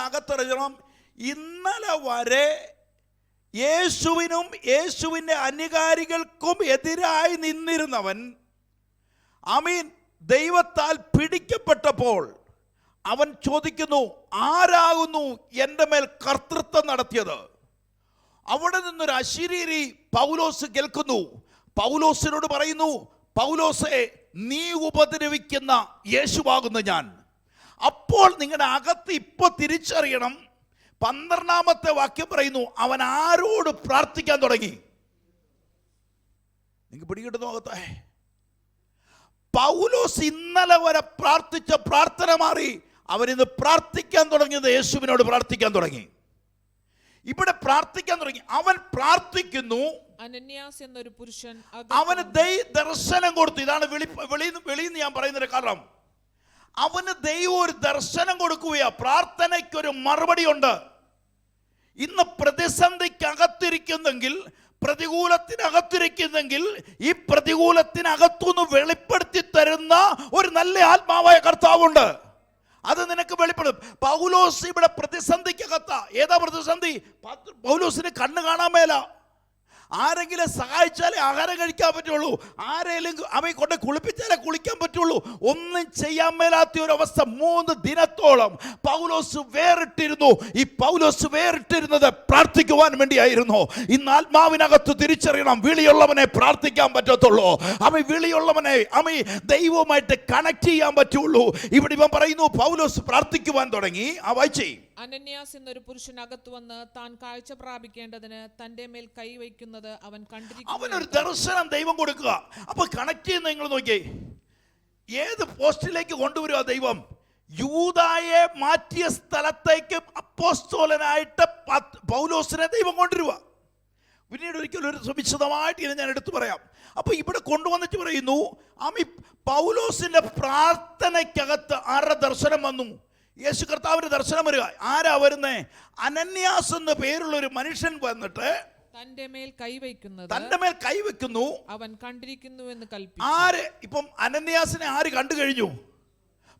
അകത്തറിയണം, ഇന്നലെ വരെ യേശുവിനും യേശുവിൻ്റെ അനുകാരികൾക്കും എതിരായി നിന്നിരുന്നവൻ ആമീൻ ദൈവത്താൽ പിടിക്കപ്പെട്ടപ്പോൾ അവൻ ചോദിക്കുന്നു, ആരാകുന്നു എൻ്റെ മേൽ കർത്തൃത്വം നടത്തിയത്? അവിടെ നിന്നൊരു അശരീരി പൗലോസ് കേൾക്കുന്നു. പൗലോസിനോട് പറയുന്നു, പൗലോസേ, നീ ഉപദ്രവിക്കുന്ന യേശുവാകുന്നു ഞാൻ. അപ്പോൾ നിങ്ങളുടെ അകത്ത് ഇപ്പോൾ തിരിച്ചറിയണം. 12-ാമത്തെ വാക്യം പറയുന്നു, അവൻ ആരോട് പ്രാർത്ഥിക്കാൻ തുടങ്ങി? നിങ്ങൾക്ക് പിടികിട്ടുന്നു അകത്തെ? പൗലോസ് ഇന്നലെ വരെ പ്രാർത്ഥിച്ച പ്രാർത്ഥന മാറി. അവനിന്ന് പ്രാർത്ഥിക്കാൻ തുടങ്ങിയത് യേശുവിനോട് പ്രാർത്ഥിക്കാൻ തുടങ്ങി. ഇവിടെ തുടങ്ങി. അവൻ പ്രാർത്ഥിക്കുന്നു. അനന്യാസ് എന്നൊരു പുരുഷൻ അവന് ദർശനം കൊടുത്തു. ഇതാണ് വെളിന്ന് ഞാൻ പറയുന്നതിന്റെ കാരണം. അവന് ദൈവം ഒരു ദർശനം കൊടുക്കുകയാ. പ്രാർത്ഥനയ്ക്കൊരു മറുപടി ഉണ്ട്. ഇന്ന് പ്രതിസന്ധിക്കകത്തിരിക്കുന്നെങ്കിൽ, പ്രതികൂലത്തിനകത്തിരിക്കുന്നെങ്കിൽ, ഈ പ്രതികൂലത്തിനകത്തുനിന്ന് വെളിപ്പെടുത്തി തരുന്ന ഒരു നല്ല ആത്മാവായ കർത്താവുണ്ട്. അത് നിനക്ക് വെളിപ്പെടും. പൗലോസ് ഇവിടെ പ്രതിസന്ധിക്കകത്ത. ഏതാ പ്രതിസന്ധി? പൗലോസിന് കണ്ണ് കാണാൻ മേല. ആരെങ്കിലും സഹായിച്ചാലേ ആഹാരം കഴിക്കാൻ പറ്റുള്ളൂ. ആരെങ്കിലും അവയെ കൊണ്ട് കുളിപ്പിച്ചാലേ കുളിക്കാൻ പറ്റുള്ളൂ. ഒന്നും ചെയ്യാൻ മേലാത്ത ഒരു അവസ്ഥ. 3 ദിനത്തോളം പൗലോസ് വേറിട്ടിരുന്നു. ഈ പൗലോസ് വേറിട്ടിരുന്നത് പ്രാർത്ഥിക്കുവാൻ വേണ്ടിയായിരുന്നു. ഇന്ന് ആത്മാവിനകത്ത് തിരിച്ചറിയണം, വിളിയുള്ളവനെ പ്രാർത്ഥിക്കാൻ പറ്റത്തുള്ളൂ. വിളിയുള്ളവനെ ദൈവവുമായിട്ട് കണക്ട് ചെയ്യാൻ പറ്റുള്ളൂ. ഇവിടെ ഇവൻ പറയുന്നു, പൗലോസ് പ്രാർത്ഥിക്കുവാൻ തുടങ്ങി. വായിച്ചേ. അനന്യാസ് എന്നൊരു പുരുഷൻ അകത്തു വന്ന് താൻ കാഴ്ച പ്രാപിക്കേണ്ടതിന് തന്റെ മേൽ കൈവയ്ക്കുന്നത് അവൻ കണ്ടിരിക്കുന്നു. അവനൊരു ദർശനം ദൈവം കൊടുക്കുക. അപ്പൊ കണക്ട് ചെയ്യുന്ന നിങ്ങൾ നോക്കിയേ, ഏത് പോസ്റ്റിലേക്ക് കൊണ്ടുവരിക ദൈവം? യൂദായെ മാറ്റിയ സ്ഥലത്തേക്ക് അപ്പോസ്തലനായിട്ട് പൗലോസിനെ ദൈവം കൊണ്ടുവരിക. പിന്നീട് ഒരിക്കലും ഒരു വിശദമായിട്ട് ഇത് ഞാൻ എടുത്തു പറയാം. അപ്പൊ ഇവിടെ കൊണ്ടുവന്നിട്ട് പറയുന്നു, പൗലോസിന്റെ പ്രാർത്ഥനയ്ക്കകത്ത് ആരുടെ ദർശനം വന്നു? യേശു കർത്താവിന്റെ ദർശനം വരിക. ആരാ വരുന്നേ? അനന്യാസ് എന്ന പേരുള്ള ഒരു മനുഷ്യൻ വന്നിട്ട് തന്റെ മേൽ കൈവയ്ക്കുന്നു, അവൻ കണ്ടിരിക്കുന്നു എന്ന് കൽപ്പിച്ചു. ആര്? ഇപ്പം അനന്യാസിനെ ആര് കണ്ടു കഴിഞ്ഞു?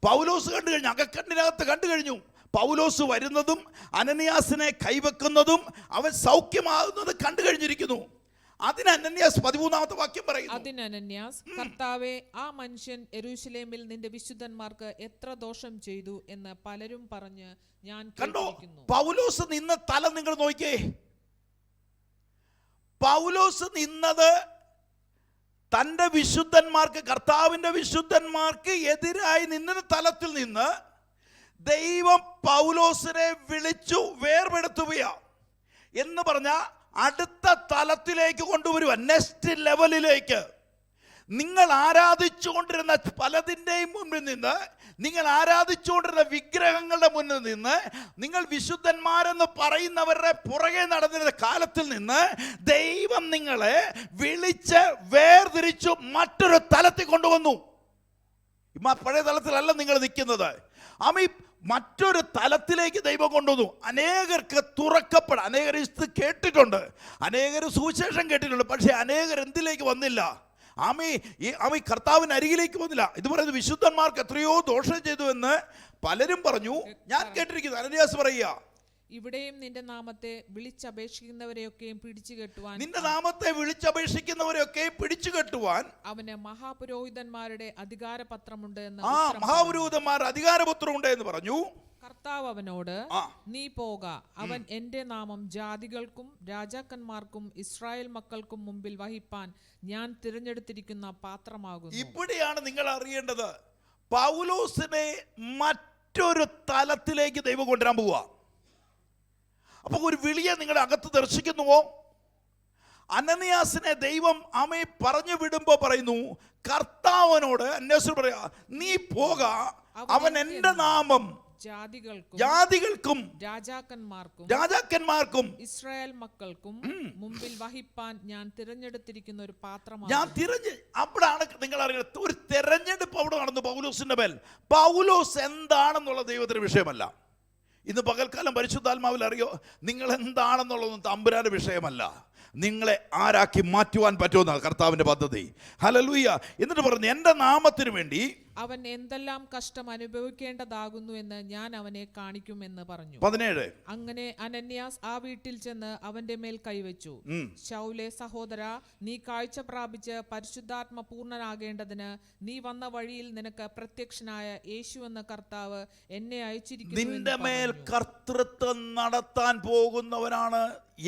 പൗലോസ് കണ്ടു കഴിഞ്ഞു. അകക്കണ്ണിനകത്ത് കണ്ടു കഴിഞ്ഞു. പൗലോസ് വരുന്നതും അനന്യാസിനെ കൈവെക്കുന്നതും അവൻ സൗഖ്യമാകുന്നത് കണ്ടു കഴിഞ്ഞിരിക്കുന്നു. അതിന് അനന്യാസ് 13-ാമത്തെ വാക്യം പറയുന്നു. അതിന് അനന്യാസ്, കർത്താവേ, ആ മനുഷ്യൻ യെരൂശലേമിൽ നിന്റെ വിശുദ്ധന്മാർക്ക് എത്ര ദോഷം ചെയ്തു എന്ന് പലരും പറഞ്ഞ് ഞാൻ കേട്ടിരിക്കുന്നു. പൗലോസ് നിന്ന തലം നിങ്ങൾ നോക്കിയേ. പൗലോസ് നിന്നത് തൻ്റെ വിശുദ്ധന്മാർക്ക്, കർത്താവിൻ്റെ വിശുദ്ധന്മാർക്ക് എതിരായി നിന്ന തലത്തിൽ നിന്ന് ദൈവം പൗലോസിനെ വിളിച്ചു വേർപെടുത്തുകയാ. എന്ന് പറഞ്ഞാൽ അടുത്ത തലത്തിലേക്ക് കൊണ്ടുവരുക, നെക്സ്റ്റ് ലെവലിലേക്ക്. നിങ്ങൾ ആരാധിച്ചുകൊണ്ടിരുന്ന പലതിൻ്റെയും മുന്നിൽ നിന്ന്, നിങ്ങൾ ആരാധിച്ചുകൊണ്ടിരുന്ന വിഗ്രഹങ്ങളുടെ മുന്നിൽ നിന്ന്, നിങ്ങൾ വിശുദ്ധന്മാരെന്ന് പറയുന്നവരുടെ പുറകെ നടന്നിരുന്ന കാലത്തിൽ നിന്ന് ദൈവം നിങ്ങളെ വിളിച്ച് വേർതിരിച്ചു മറ്റൊരു തലത്തിൽ കൊണ്ടുവന്നു. പഴയ തലത്തിലല്ല നിങ്ങൾ നിൽക്കുന്നത്. മറ്റൊരു തലത്തിലേക്ക് ദൈവം കൊണ്ടുവന്നു. അനേകർക്ക് തുറക്കപ്പെടാൻ, അനേകർ ഇത് കേട്ടിട്ടുണ്ട്, അനേകർ സുവിശേഷം കേട്ടിട്ടുണ്ട്. പക്ഷേ അനേകർ എന്തിലേക്ക് വന്നില്ല? കർത്താവിന് അരികിലേക്ക് വന്നില്ല. ഇത് പറയുന്നത് വിശുദ്ധന്മാർക്ക് എത്രയോ ദോഷം ചെയ്തു എന്ന് പലരും പറഞ്ഞു. ഞാൻ കേട്ടിരിക്കുന്നു. അനന്യാസ് പറയുക, ഇവിടെയും നിന്റെ നാമത്തെ വിളിച്ചപേക്ഷിക്കുന്നവരെയൊക്കെയും പിടിച്ചു കെട്ടുവാൻ, നിന്റെ നാമത്തെ വിളിച്ചപേക്ഷിക്കുന്നവരെയൊക്കെയും പിടിച്ചു കെട്ടുവാൻ അവന് മഹാപുരോഹിതന്മാരുടെ അധികാരപത്രമുണ്ട് എന്ന്. മഹാപുരോഹിതന്മാർ അധികാരപത്രമുണ്ട് എന്ന് പറഞ്ഞു. കർത്താവ് അവനോട്, നീ പോക, അവൻ എന്റെ നാമം ജാതികൾക്കും രാജാക്കന്മാർക്കും ഇസ്രായേൽ മക്കൾക്കും മുമ്പിൽ വഹിപ്പാൻ ഞാൻ തിരഞ്ഞെടുത്തിരിക്കുന്ന പാത്രമാകുന്നു. ഇവിടെയാണ് നിങ്ങൾ അറിയേണ്ടത്, പൗലോസിനെ മറ്റൊരു തലത്തിലേക്ക് ദൈവം കൊണ്ടുവരാൻ പോവുക. അപ്പൊ ഒരു വിളിയെ നിങ്ങളുടെ അകത്ത് ദർശിക്കുന്നുവോ? അനനിയാസിനെ ദൈവം ആമേ പറഞ്ഞു വിടുമ്പോ പറയുന്നു, കർത്താവിനോട് അന്വേഷണം പറയാ, നീ പോക, അവൻ എൻ്റെ നാമം ജാതികൾക്കും രാജാക്കന്മാർക്കും ഇസ്രായേൽ മക്കൾക്കും മുമ്പിൽ വഹിപ്പാൻ ഞാൻ തിരഞ്ഞെടുത്തിരിക്കുന്ന ഒരു പാത്രമാണ്. അവിടാണ് നിങ്ങൾ അറിയുന്നത്, ഒരു തെരഞ്ഞെടുപ്പ് അവിടെ നടന്നു പൗലോസിന്റെ മേൽ. പൗലോസ് എന്താണെന്നുള്ള ദൈവത്തിന് വിഷയമല്ല. ഇന്ന് പകൽക്കാലം പരിശുദ്ധാത്മാവിൽ അറിയോ, നിങ്ങൾ എന്താണെന്നുള്ളതൊന്നും തമ്പുരാന്റെ വിഷയമല്ല. നിങ്ങളെ ആരാക്കി മാറ്റുവാൻ പറ്റുമെന്നാണ് കർത്താവിന്റെ പദ്ധതി. ഹല്ലേലൂയ. എന്നിട്ട് പറഞ്ഞു, എൻ്റെ നാമത്തിന് വേണ്ടി അവൻ എന്തെല്ലാം കഷ്ടം അനുഭവിക്കേണ്ടതാകുന്നു എന്ന് ഞാൻ അവനെ കാണിക്കുമെന്ന് പറഞ്ഞു. 17. അങ്ങനെ അനന്യാസ് ആ വീട്ടിൽ ചെന്ന് അവന്റെ മേൽ കൈവച്ചു. ശൗലേ സഹോദര, നീ കാഴ്ച പ്രാപിച്ച് പരിശുദ്ധാത്മ പൂർണ്ണനാകേണ്ടതിന് നീ വന്ന വഴിയിൽ നിനക്ക് പ്രത്യക്ഷനായ യേശു എന്ന കർത്താവ് എന്നെ അയച്ചിരിക്കുന്നു. നിന്റെ മേൽ കർത്തൃത്വം നടത്താൻ പോകുന്നവനാണ്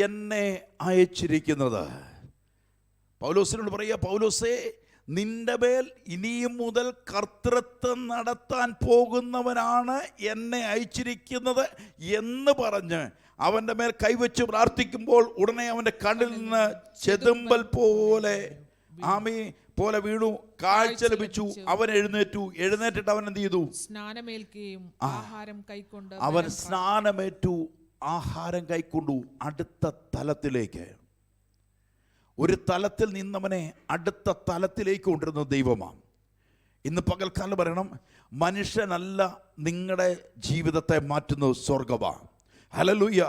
എന്നെ അയച്ചിരിക്കുന്നത്. പൗലോസിനോട് പറയുക, പൗലോസേ, നിന്റെ മേൽ ഇനിയും മുതൽ കർത്തൃത്വം നടത്താൻ പോകുന്നവനാണ് എന്നെ അയച്ചിരിക്കുന്നത് എന്ന് പറഞ്ഞ് അവൻ്റെ മേൽ കൈവച്ച് പ്രാർത്ഥിക്കുമ്പോൾ ഉടനെ അവൻ്റെ കണ്ണിൽ നിന്ന് ചെതുമ്പൽ പോലെ ആമി പോലെ വീണു, കാഴ്ച ലഭിച്ചു. അവൻ എഴുന്നേറ്റിട്ട് അവൻ എന്ത് ചെയ്തു? സ്നാനമേൽക്കുകയും ആഹാരം കൈക്കൊണ്ട് അവൻ സ്നാനമേറ്റു, ആഹാരം കൈക്കൊണ്ടു. അടുത്ത തലത്തിലേക്ക്, ഒരു തലത്തിൽ നിന്നവനെ അടുത്ത തലത്തിലേക്ക് കൊണ്ടിരുന്ന ദൈവമാണ്. ഇന്ന് പകൽക്കാലം പറയണം, മനുഷ്യനല്ല നിങ്ങളുടെ ജീവിതത്തെ മാറ്റുന്നത്, സ്വർഗമാണ്. ഹല്ലേലൂയ.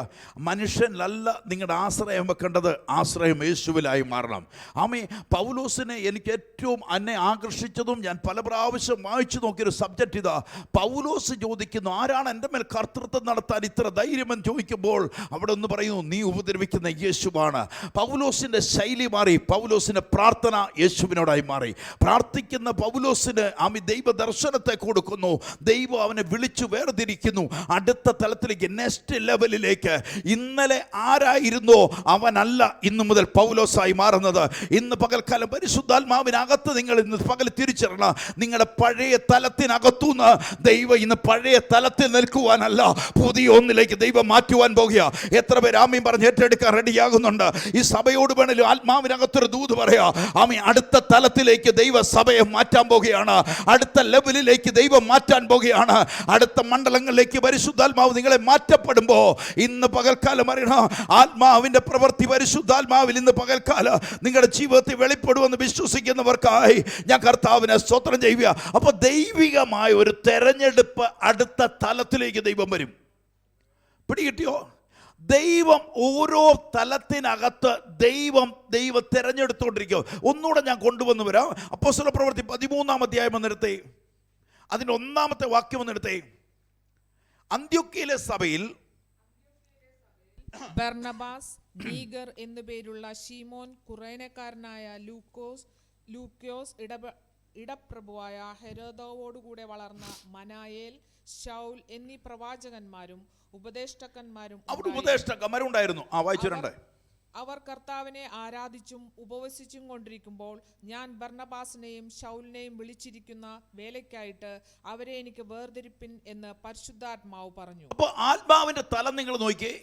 മനുഷ്യനല്ല നിങ്ങളുടെ ആശ്രയം വെക്കേണ്ടത്, ആശ്രയം യേശുവിലായി മാറണം. ആമേ, പൗലോസിനെ എനിക്ക് ഏറ്റവും എന്നെ ആകർഷിച്ചതും ഞാൻ പല പ്രാവശ്യം വായിച്ചു നോക്കിയൊരു സബ്ജക്റ്റ് ഇതാ. പൗലോസ് ചോദിക്കുന്നു, ആരാണ് എൻ്റെ മേൽ കർത്തൃത്വം നടത്താൻ ഇത്ര ധൈര്യമെന്ന് ചോദിക്കുമ്പോൾ അവിടെ ഒന്ന് പറയുന്നു, നീ ഉപദ്രവിക്കുന്ന യേശുവാണ്. പൗലോസിൻ്റെ ശൈലി മാറി, പൗലോസിൻ്റെ പ്രാർത്ഥന യേശുവിനോടായി മാറി. പ്രാർത്ഥിക്കുന്ന പൗലോസിന് ആമി ദൈവ ദർശനത്തെ കൊടുക്കുന്നു. ദൈവം അവനെ വിളിച്ചു വേർതിരിക്കുന്നു അടുത്ത തലത്തിലേക്ക്, നെക്സ്റ്റ് ലെവലിലേക്ക്. ഇന്നലെ ആരായിരുന്നോ അവനല്ല ഇന്നു മുതൽ പൗലോസായി മാറുന്നത്. ഇന്ന് പകൽക്കാലം പരിശുദ്ധാത്മാവിനകത്ത് നിങ്ങൾ ഇന്ന് പകൽ തിരിച്ചറിയണം, നിങ്ങളുടെ പഴയ തലത്തിനകത്തുനിന്ന് ദൈവം ഇന്ന് പഴയ തലത്തിൽ നിൽക്കുവാനല്ല, പുതിയ ഒന്നിലേക്ക് ദൈവം മാറ്റുവാൻ പോകുക. എത്ര പേര് ആമീൻ പറഞ്ഞ് ഏറ്റെടുക്കാൻ റെഡിയാകുന്നുണ്ട്? ഈ സഭയോട് വേണേലും ആത്മാവിനകത്തൊരു ദൂത് പറയാ, ആമീൻ, അടുത്ത തലത്തിലേക്ക് ദൈവ സഭയെ മാറ്റാൻ പോകുകയാണ്. അടുത്ത ലെവലിലേക്ക് ദൈവം മാറ്റാൻ പോകുകയാണ്. അടുത്ത മണ്ഡലങ്ങളിലേക്ക് പരിശുദ്ധാത്മാവ് നിങ്ങളെ മാറ്റപ്പെടുമ്പോൾ ഇന്ന് പകൽക്കാലം അറിയണം, ആത്മാവിന്റെ പ്രവൃത്തി പരിശുദ്ധാത്മാവിൽ ഇന്ന് പകൽക്കാലം നിങ്ങളുടെ ജീവിതത്തിൽ വെളിപ്പെടുമെന്ന് വിശ്വസിക്കുന്നവർക്കായി ഞാൻ കർത്താവിനെ സ്തോത്രം ചെയ്യുക. അപ്പോൾ ദൈവികമായ ഒരു തെരഞ്ഞെടുപ്പ് അടുത്ത തലത്തിലേക്ക് ദൈവം വരും. പിടികിട്ടിയോ? ദൈവം ഓരോ തലത്തിനകത്ത് ദൈവം തിരഞ്ഞെടുത്തുകൊണ്ടിരിക്കുക. ഒന്നുകൂടെ ഞാൻ കൊണ്ടുവന്നു വരാം. അപ്പോസ്തല പ്രവൃത്തി 13-ാം അധ്യായം എന്നെടുത്തേ, അതിൻ്റെ 1-ാമത്തെ വാക്യം എന്നെടുത്തേ. അന്ത്യോക്യയിലെ സഭയിൽ ബർന്നബാസ്, നീഗർ എന്നു പേരുള്ള ശീമോൻ, കുറേനക്കാരനായ ലൂക്യോസ്, ഇടപ്രഭുവായ ഹെരോദോവോടുകൂടെ വളർന്ന മനായേൽ, ശൗൽ എന്നീ പ്രവാചകന്മാരും ഉപദേഷ്ടാക്കന്മാരും ഉണ്ടായിരുന്നു. അവർ കർത്താവിനെ ആരാധിച്ചും ഉപവസിച്ചും കൊണ്ടിരിക്കുമ്പോൾ ഞാൻ ബർന്നബാസിനെയും ശൗലിനെയും വിളിച്ചിരിക്കുന്ന വേലയ്ക്കായിട്ട് അവരെ എനിക്ക് വേർതിരിപ്പിൻ എന്ന് പരിശുദ്ധാത്മാവ് പറഞ്ഞു. അപ്പോൾ ആത്മാവിന്റെ തലം നിങ്ങൾ നോക്കിയേ.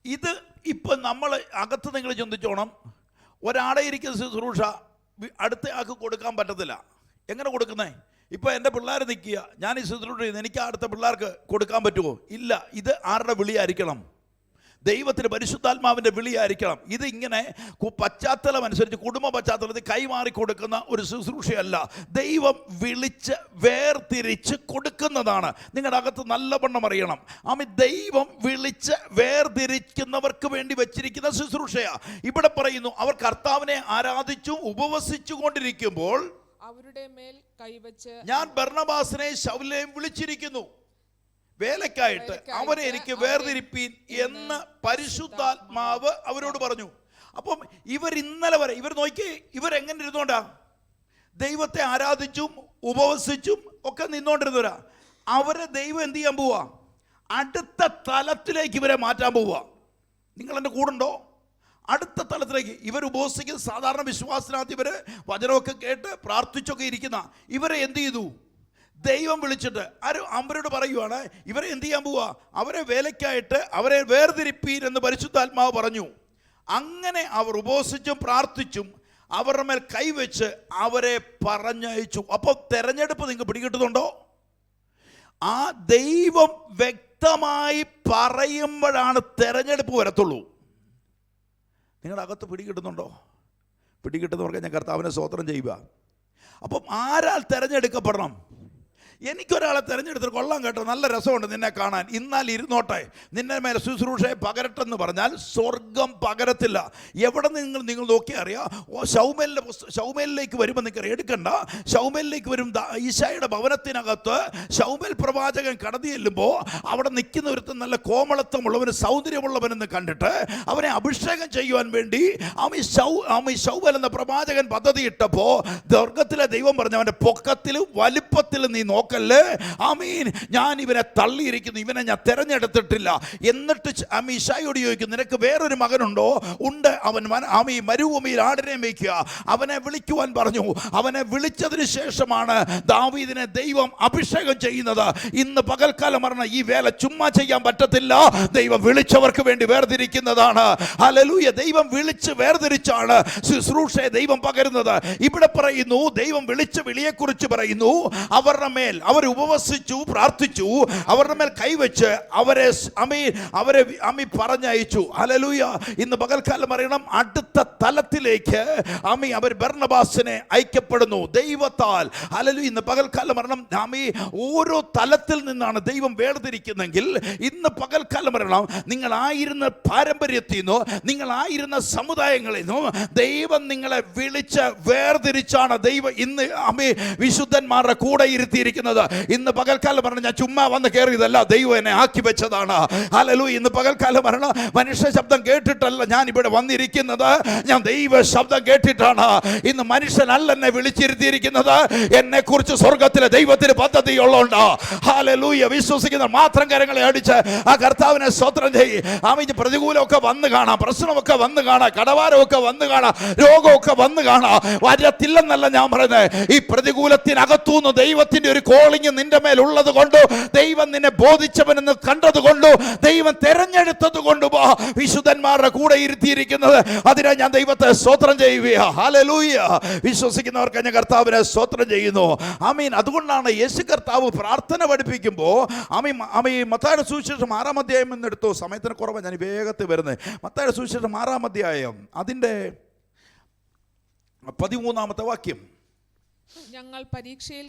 ഇത് ഇപ്പൊ നമ്മൾ അകത്ത് നിങ്ങൾ ചിന്തിച്ചോണം, ഒരാടെ ഇരിക്കുന്ന ശുശ്രൂഷ അടുത്ത ആൾക്ക് കൊടുക്കാൻ പറ്റത്തില്ല. എങ്ങനെ കൊടുക്കുന്നേ? ഇപ്പൊ എൻ്റെ പിള്ളേർ നിൽക്കുക, ഞാൻ ഈ ശുശ്രൂഷ ചെയ്യുന്നത്, എനിക്ക് അടുത്ത പിള്ളേർക്ക് കൊടുക്കാൻ പറ്റുമോ? ഇല്ല. ഇത് ആരുടെ വിളിയായിരിക്കണം? ദൈവത്തിന് പരിശുദ്ധാത്മാവിൻ്റെ വിളിയായിരിക്കണം. ഇത് ഇങ്ങനെ പശ്ചാത്തലം അനുസരിച്ച് കുടുംബ പശ്ചാത്തലത്തിൽ കൈമാറി കൊടുക്കുന്ന ഒരു ശുശ്രൂഷയല്ല. ദൈവം വിളിച്ച് വേർതിരിച്ച് കൊടുക്കുന്നതാണ്. നിങ്ങളുടെ അകത്ത് നല്ലവണ്ണം അറിയണം. ദൈവം വിളിച്ച് വേർതിരിക്കുന്നവർക്ക് വേണ്ടി വെച്ചിരിക്കുന്ന ശുശ്രൂഷയാ. ഇവിടെ പറയുന്നു, അവർ കർത്താവിനെ ആരാധിച്ചു ഉപവസിച്ചു കൊണ്ടിരിക്കുമ്പോൾ അവരുടെ മേൽ കൈവച്ച് ഞാൻ ബർന്നബാസിനെ ശൗലിനെയും വിളിച്ചിരിക്കുന്നു വേലക്കായിട്ട്, അവരെ എനിക്ക് വേർതിരിപ്പീൻ എന്ന് പരിശുദ്ധാത്മാവ് അവരോട് പറഞ്ഞു. അപ്പം ഇവർ ഇന്നലെ വരെ നോക്കി ഇവരെങ്ങനെ ഇരുന്നോണ്ടാ? ദൈവത്തെ ആരാധിച്ചും ഉപവസിച്ചും ഒക്കെ നിന്നോണ്ടിരുന്നവരാ. അവരെ ദൈവം എന്ത് ചെയ്യാൻ പോവാ? അടുത്ത തലത്തിലേക്ക് ഇവരെ മാറ്റാൻ പോവുക. നിങ്ങൾ എൻ്റെ കൂടുണ്ടോ? അടുത്ത തലത്തിലേക്ക് ഇവർ ഉപവസിക്കുന്ന സാധാരണ വിശ്വാസത്തിനകത്ത് ഇവർ വചനമൊക്കെ കേട്ട് പ്രാർത്ഥിച്ചൊക്കെ ഇരിക്കുന്ന ഇവരെ എന്ത് ചെയ്തു? ദൈവം വിളിച്ചിട്ട് അവരോട് പറയുവാണ്, ഇവരെ എന്ത് ചെയ്യാൻ പോവാ? അവരെ വേലയ്ക്കായിട്ട് അവരെ വേർതിരിപ്പീൻ എന്ന് പരിശുദ്ധാത്മാവ് പറഞ്ഞു. അങ്ങനെ അവർ ഉപവസിച്ചും പ്രാർത്ഥിച്ചും അവരുടെ മേൽ കൈവച്ച് അവരെ പറഞ്ഞയച്ചു. അപ്പോൾ തെരഞ്ഞെടുപ്പ് നിങ്ങൾക്ക് പിടികിട്ടുന്നുണ്ടോ? ആ ദൈവം വ്യക്തമായി പറയുമ്പോഴാണ് തെരഞ്ഞെടുപ്പ് വരത്തുള്ളൂ. നിങ്ങളുടെ അകത്ത് പിടികിട്ടുന്നുണ്ടോ? പിടികിട്ടുന്നവർക്ക് ഞാൻ കർത്താവിനെ സ്തോത്രം ചെയ്യുക. അപ്പം ആരാൽ തിരഞ്ഞെടുക്കപ്പെടണം? എനിക്കൊരാളെ തിരഞ്ഞെടുത്തിട്ട് കൊള്ളാം കേട്ടോ, നല്ല രസമുണ്ട് നിന്നെ കാണാൻ, ഇന്നാൽ ഇരുന്നോട്ടെ, നിന്നെ മേലെ ശുശ്രൂഷയെ പകരട്ടെന്ന് പറഞ്ഞാൽ സ്വർഗം പകരത്തില്ല. എവിടെ നിങ്ങൾ നോക്കിയാൽ അറിയാം. ശൗമേലിലേക്ക് വരുമ്പോൾ നിങ്ങൾക്ക് എടുക്കണ്ട. ശൗമേലിലേക്ക് വരും ഈശായുടെ ഭവനത്തിനകത്ത് ശൗമേൽ പ്രവാചകൻ കടന്നു ചെല്ലുമ്പോൾ അവിടെ നിൽക്കുന്ന ഒരുത്തൻ നല്ല കോമളത്വമുള്ളവന് സൗന്ദര്യമുള്ളവനെന്ന് കണ്ടിട്ട് അവനെ അഭിഷേകം ചെയ്യുവാൻ വേണ്ടി ശൗമേൽ എന്ന പ്രവാചകൻ പദ്ധതി ഇട്ടപ്പോൾ സ്വർഗത്തിലെ ദൈവം പറഞ്ഞു, അവൻ്റെ പൊക്കത്തിലും വലിപ്പത്തിലും നീ നോക്കല്ലേ. ആമീൻ, ഞാൻ ഇവനെ തള്ളിയിരിക്കുന്നു, ഇവനെ ഞാൻ തിരഞ്ഞെടുത്തിട്ടില്ല. എന്നിട്ട് ഈശായോട് ചോദിക്കും, നിനക്ക് വേറൊരു മകനുണ്ടോ? ഉണ്ട്, അവൻ മരുഭൂമിയിൽ ആടിനെ മേയ്ക്കുക. അവനെ വിളിക്കുവാൻ പറഞ്ഞു. അവനെ വിളിച്ചതിന് ശേഷമാണ് ദാവീദിനെ ദൈവം അഭിഷേകം ചെയ്യുന്നത്. ഇന്ന് പകൽക്കാലം പറഞ്ഞ ഈ വേല ചുമ്മാ ചെയ്യാൻ പറ്റത്തില്ല. ദൈവം വിളിച്ചവർക്ക് വേണ്ടി വേർതിരിക്കുന്നതാണ്. ഹല്ലേലൂയ. ദൈവം വിളിച്ച് വേർതിരിച്ചാണ് ശുശ്രൂഷയെ ദൈവം പകരുന്നത്. ഇവിടെ പറയുന്നു, ദൈവം വിളിച്ച വിളിയെക്കുറിച്ച് പറയുന്നു. അവരുടെ മേൽ അവർ ഉപവസിച്ചു പ്രാർത്ഥിച്ചു, അവരുടെ മേൽ കൈവച്ച് അവരെ പറഞ്ഞയച്ചു. ഹല്ലേലൂയ. ഇന്ന് പകൽക്കാലം അറിയണം, അടുത്ത തലത്തിലേക്ക് അവർ ബർന്നബാസിനെ ഐക്യപ്പെടുന്നു ദൈവത്താൽ. ഹല്ലേലൂയ. ഇന്ന് പകൽക്കാലം അറിയണം, ഓരോ തലത്തിൽ നിന്നാണ് ദൈവം വേർതിരിക്കുന്നെങ്കിൽ ഇന്ന് പകൽക്കാലം അറിയണം, നിങ്ങളായിരുന്ന പാരമ്പര്യത്തിൽ നിന്നോ നിങ്ങളായിരുന്ന സമുദായങ്ങളിൽ നിന്നോ ദൈവം നിങ്ങളെ വിളിച്ച് വേർതിരിച്ചാണ് ദൈവം ഇന്ന് വിശുദ്ധന്മാരുടെ കൂടെ ഇരുത്തിയിരിക്കുന്നത്. ഇന്ന് പകൽക്കാലം പറഞ്ഞ ഞാൻ ചുമ്മാ വന്ന് കയറിയതല്ല, ദൈവം എന്നെ ആക്കി വെച്ചതാണ്. ഹല്ലേലൂയ. ഇന്ന് പകൽക്കാലം പറഞ്ഞ മനുഷ്യ ശബ്ദം കേട്ടിട്ടല്ല ഞാൻ ഇവിടെ വന്നിരിക്കുന്നത്, ഞാൻ ദൈവ ശബ്ദം കേട്ടിട്ടാണ്. ഇന്ന് മനുഷ്യനല്ല എന്നെ വിളിച്ചിരുത്തിയിരിക്കുന്നത്, എന്നെ കുറിച്ച് സ്വർഗത്തിലെ ദൈവത്തിന് പദ്ധതിയുള്ളതുകൊണ്ട്. ഹല്ലേലൂയ. വിശ്വസിക്കുന്ന മാത്രം കരങ്ങളെ അടിച്ച് ആ കർത്താവിനെ സ്തോത്രം ചെയ്യും. പ്രതികൂലമൊക്കെ വന്ന് കാണാം, പ്രശ്നമൊക്കെ വന്ന് കാണാം, കടവാരമൊക്കെ വന്ന് കാണാം, രോഗമൊക്കെ വന്ന് കാണാം. വരത്തില്ലെന്നല്ല ഞാൻ പറയുന്നത്. ഈ പ്രതികൂലത്തിനകത്തുനിന്ന് ദൈവത്തിന്റെ ഒരു കോളിംഗ് നിന്റെ മേൽ ഉള്ളത് കൊണ്ട്, ദൈവം നിന്നെ ബോധിച്ചവനെന്ന് കണ്ടത് കൊണ്ട്, ദൈവം തെരഞ്ഞെടുത്തത് കൊണ്ട് വിശുദ്ധന്മാരുടെ കൂടെ ഇരുത്തിയിരിക്കുന്നത്. അതിനാ ഞാൻ ദൈവത്തെ സ്തോത്രം ചെയ്യുക. ഹല്ലേലൂയ. വിശ്വസിക്കുന്നവർക്ക് ഞാൻ കർത്താവിനെ സ്തോത്രം ചെയ്യുന്നു. ആമീൻ. അതുകൊണ്ടാണ് യേശു കർത്താവ് പ്രാർത്ഥന പഠിപ്പിക്കുമ്പോൾ മത്തായിയുടെ സുവിശേഷം 6-ാം അധ്യായം എന്നെടുത്തു. സമയത്തിന് കുറവാണ്, ഞാൻ വേഗത്തിൽ വരുന്നത്. മത്തായിയുടെ സുവിശേഷം 6-ാം അധ്യായം അതിൻ്റെ 13-ാമത്തെ വാക്യം. ഞങ്ങൾ പരീക്ഷയിൽ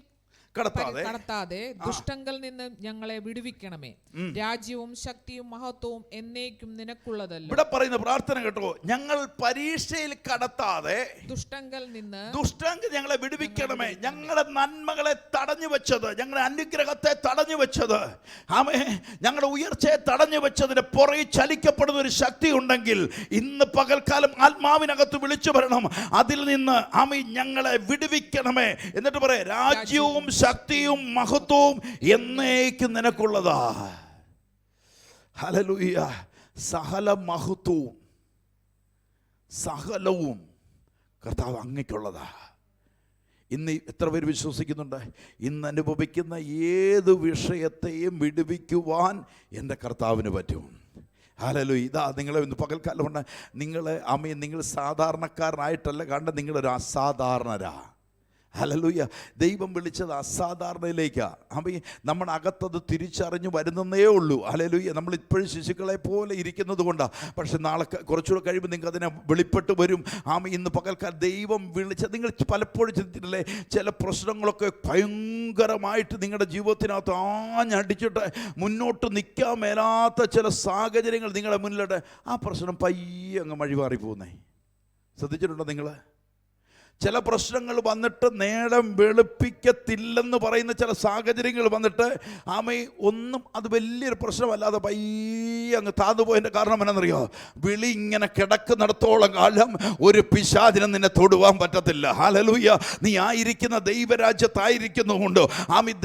കടത്താതെ ദുഷ്ടങ്കൽ നിന്ന് ഞങ്ങളെ വിടുവിക്കണമേ. രാജ്യവും ശക്തിയും മഹത്വവും എന്നേക്കും നിനക്കുള്ളതല്ലോ. ഇവിടെ പറയുന്ന പ്രാർത്ഥന കേട്ടോ, ഞങ്ങൾ പരീക്ഷയിൽ കടത്താതെ ദുഷ്ടങ്കൽ ഞങ്ങളെ വിടുവിക്കണമേ. ഞങ്ങളുടെ നന്മകളെ തടഞ്ഞു വെച്ചത്, ഞങ്ങളുടെ അനുഗ്രഹത്തെ തടഞ്ഞു വെച്ചത്, ഞങ്ങളുടെ ഉയർച്ചയെ തടഞ്ഞു വെച്ചതിന് പുറകെ ചലിക്കപ്പെടുന്ന ഒരു ശക്തി ഉണ്ടെങ്കിൽ ഇന്ന് പകൽക്കാലം ആത്മാവിനകത്ത് വിളിച്ചു വരണം. അതിൽ നിന്ന് ഞങ്ങളെ വിടുവിക്കണമേ. എന്നിട്ട് പറയാം, രാജ്യവും ശക്തിയും മഹത്വവും എന്നേക്കും നിനക്കുള്ളതാ. ഹല്ലേലൂയ. സകല മഹത്വവും സകലവും കർത്താവ് അങ്ങയ്ക്കുള്ളതാ. ഇന്ന് എത്ര പേര് വിശ്വസിക്കുന്നുണ്ട്? ഇന്ന് അനുഭവിക്കുന്ന ഏത് വിഷയത്തെയും വിടുവിക്കുവാൻ എൻ്റെ കർത്താവിന് പറ്റും. ഹല്ലേലൂയ. ഇതാ നിങ്ങളെ ഇന്ന് പകൽക്കാലം കൊണ്ട് നിങ്ങൾ സാധാരണക്കാരനായിട്ടല്ല കണ്ട, നിങ്ങളൊരു അസാധാരണരാ. ഹല്ലേലൂയ. ദൈവം വിളിച്ചത് അസാധാരണയിലേക്കാണ്. നമ്മുടെ അകത്തത് തിരിച്ചറിഞ്ഞു വരുന്നതേ ഉള്ളൂ. ഹല്ലേലൂയ. നമ്മൾ ഇപ്പോഴും ശിശുക്കളെ പോലെ ഇരിക്കുന്നത് കൊണ്ടാണ്. പക്ഷെ നാളെ കുറച്ചുകൂടെ കഴിയുമ്പോൾ നിങ്ങൾക്ക് അതിനെ വെളിപ്പെട്ട് വരും. ഇന്ന് പകൽക്കാലം ദൈവം വിളിച്ച, നിങ്ങൾ പലപ്പോഴും ചിന്തിച്ചിട്ടില്ലേ, ചില പ്രശ്നങ്ങളൊക്കെ ഭയങ്കരമായിട്ട് നിങ്ങളുടെ ജീവിതത്തിനകത്ത് ആഞ്ഞടിച്ചിട്ട് മുന്നോട്ട് നിൽക്കാൻ മേലാത്ത ചില സാഹചര്യങ്ങൾ നിങ്ങളുടെ മുന്നിലോട്ട്, ആ പ്രശ്നം പയ്യെ അങ്ങ് വഴിമാറി പോകുന്നേ. ശ്രദ്ധിച്ചിട്ടുണ്ടോ നിങ്ങൾ? ചില പ്രശ്നങ്ങൾ വന്നിട്ട് നേരം വെളുപ്പിക്കത്തില്ലെന്ന് പറയുന്ന ചില സാഹചര്യങ്ങൾ വന്നിട്ട് ഒന്നും അത് വലിയൊരു പ്രശ്നമല്ലാതെ പയ്യെ അങ്ങ് താന്നുപോയതിൻ്റെ കാരണം എന്നാണെന്നറിയോ? വിളി ഇങ്ങനെ കിടക്കുന്നിടത്തോളം കാലം ഒരു പിശാചിനും നിന്നെ തൊടുവാൻ പറ്റത്തില്ല. ഹല്ലേലൂയ. നീ ആയിരിക്കുന്ന ദൈവരാജ്യത്തായിരിക്കുന്നുകൊണ്ടോ,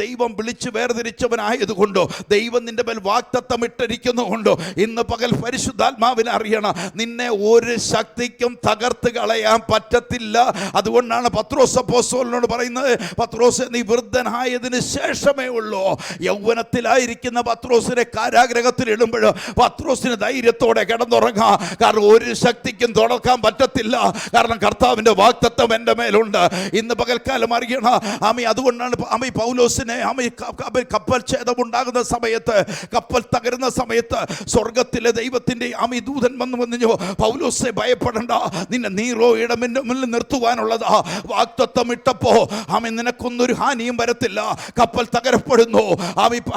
ദൈവം വിളിച്ച് വേർതിരിച്ചവനായതുകൊണ്ടോ, ദൈവം നിന്റെ മേൽ വാഗ്ദത്തം ഇട്ടിരിക്കുന്നുകൊണ്ടോ ഇന്ന് പകൽ പരിശുദ്ധാത്മാവിനെ അറിയണം, നിന്നെ ഒരു ശക്തിക്കും തകർത്ത് കളയാൻ പറ്റത്തില്ല. അതുകൊണ്ടാണ് പത്രോസ് അപ്പോസ്തലനോട് പറയുന്നത്, പത്രോസ് നീ വൃദ്ധനായതിന് ശേഷമേ ഉള്ളൂ. യൗവനത്തിലായിരിക്കുന്ന പത്രോസിനെ കാരാഗ്രഹത്തിൽ ഇടുമ്പോൾ പത്രോസിന് ധൈര്യത്തോടെ കിടന്നുറങ്ങാം. കാരണം ഒരു ശക്തിക്കും തുടക്കാൻ പറ്റത്തില്ല. കാരണം കർത്താവിൻ്റെ വാഗ്ദത്തം എൻ്റെ മേലുണ്ട്. ഇന്ന് പകൽക്കാലം അറിയണം ആമി. അതുകൊണ്ടാണ് ആമി പൗലോസിനെ ആമി കപ്പൽ ഛേദമുണ്ടാകുന്ന സമയത്ത്, കപ്പൽ തകരുന്ന സമയത്ത് സ്വർഗത്തിലെ ദൈവത്തിൻ്റെ ആമി ദൂതൻ വന്നു പൗലോസെ ഭയപ്പെടണ്ട, നിന്നെ നീറോയുടെ മുന്നിൽ നിർത്തുവാനുള്ളതാ. വാഗ്ദത്തം ഇട്ടപ്പോ ആമി നിനക്കൊന്നൊരു ഹാനിയും വരത്തില്ല. കപ്പൽ തകരപ്പെടുന്നു.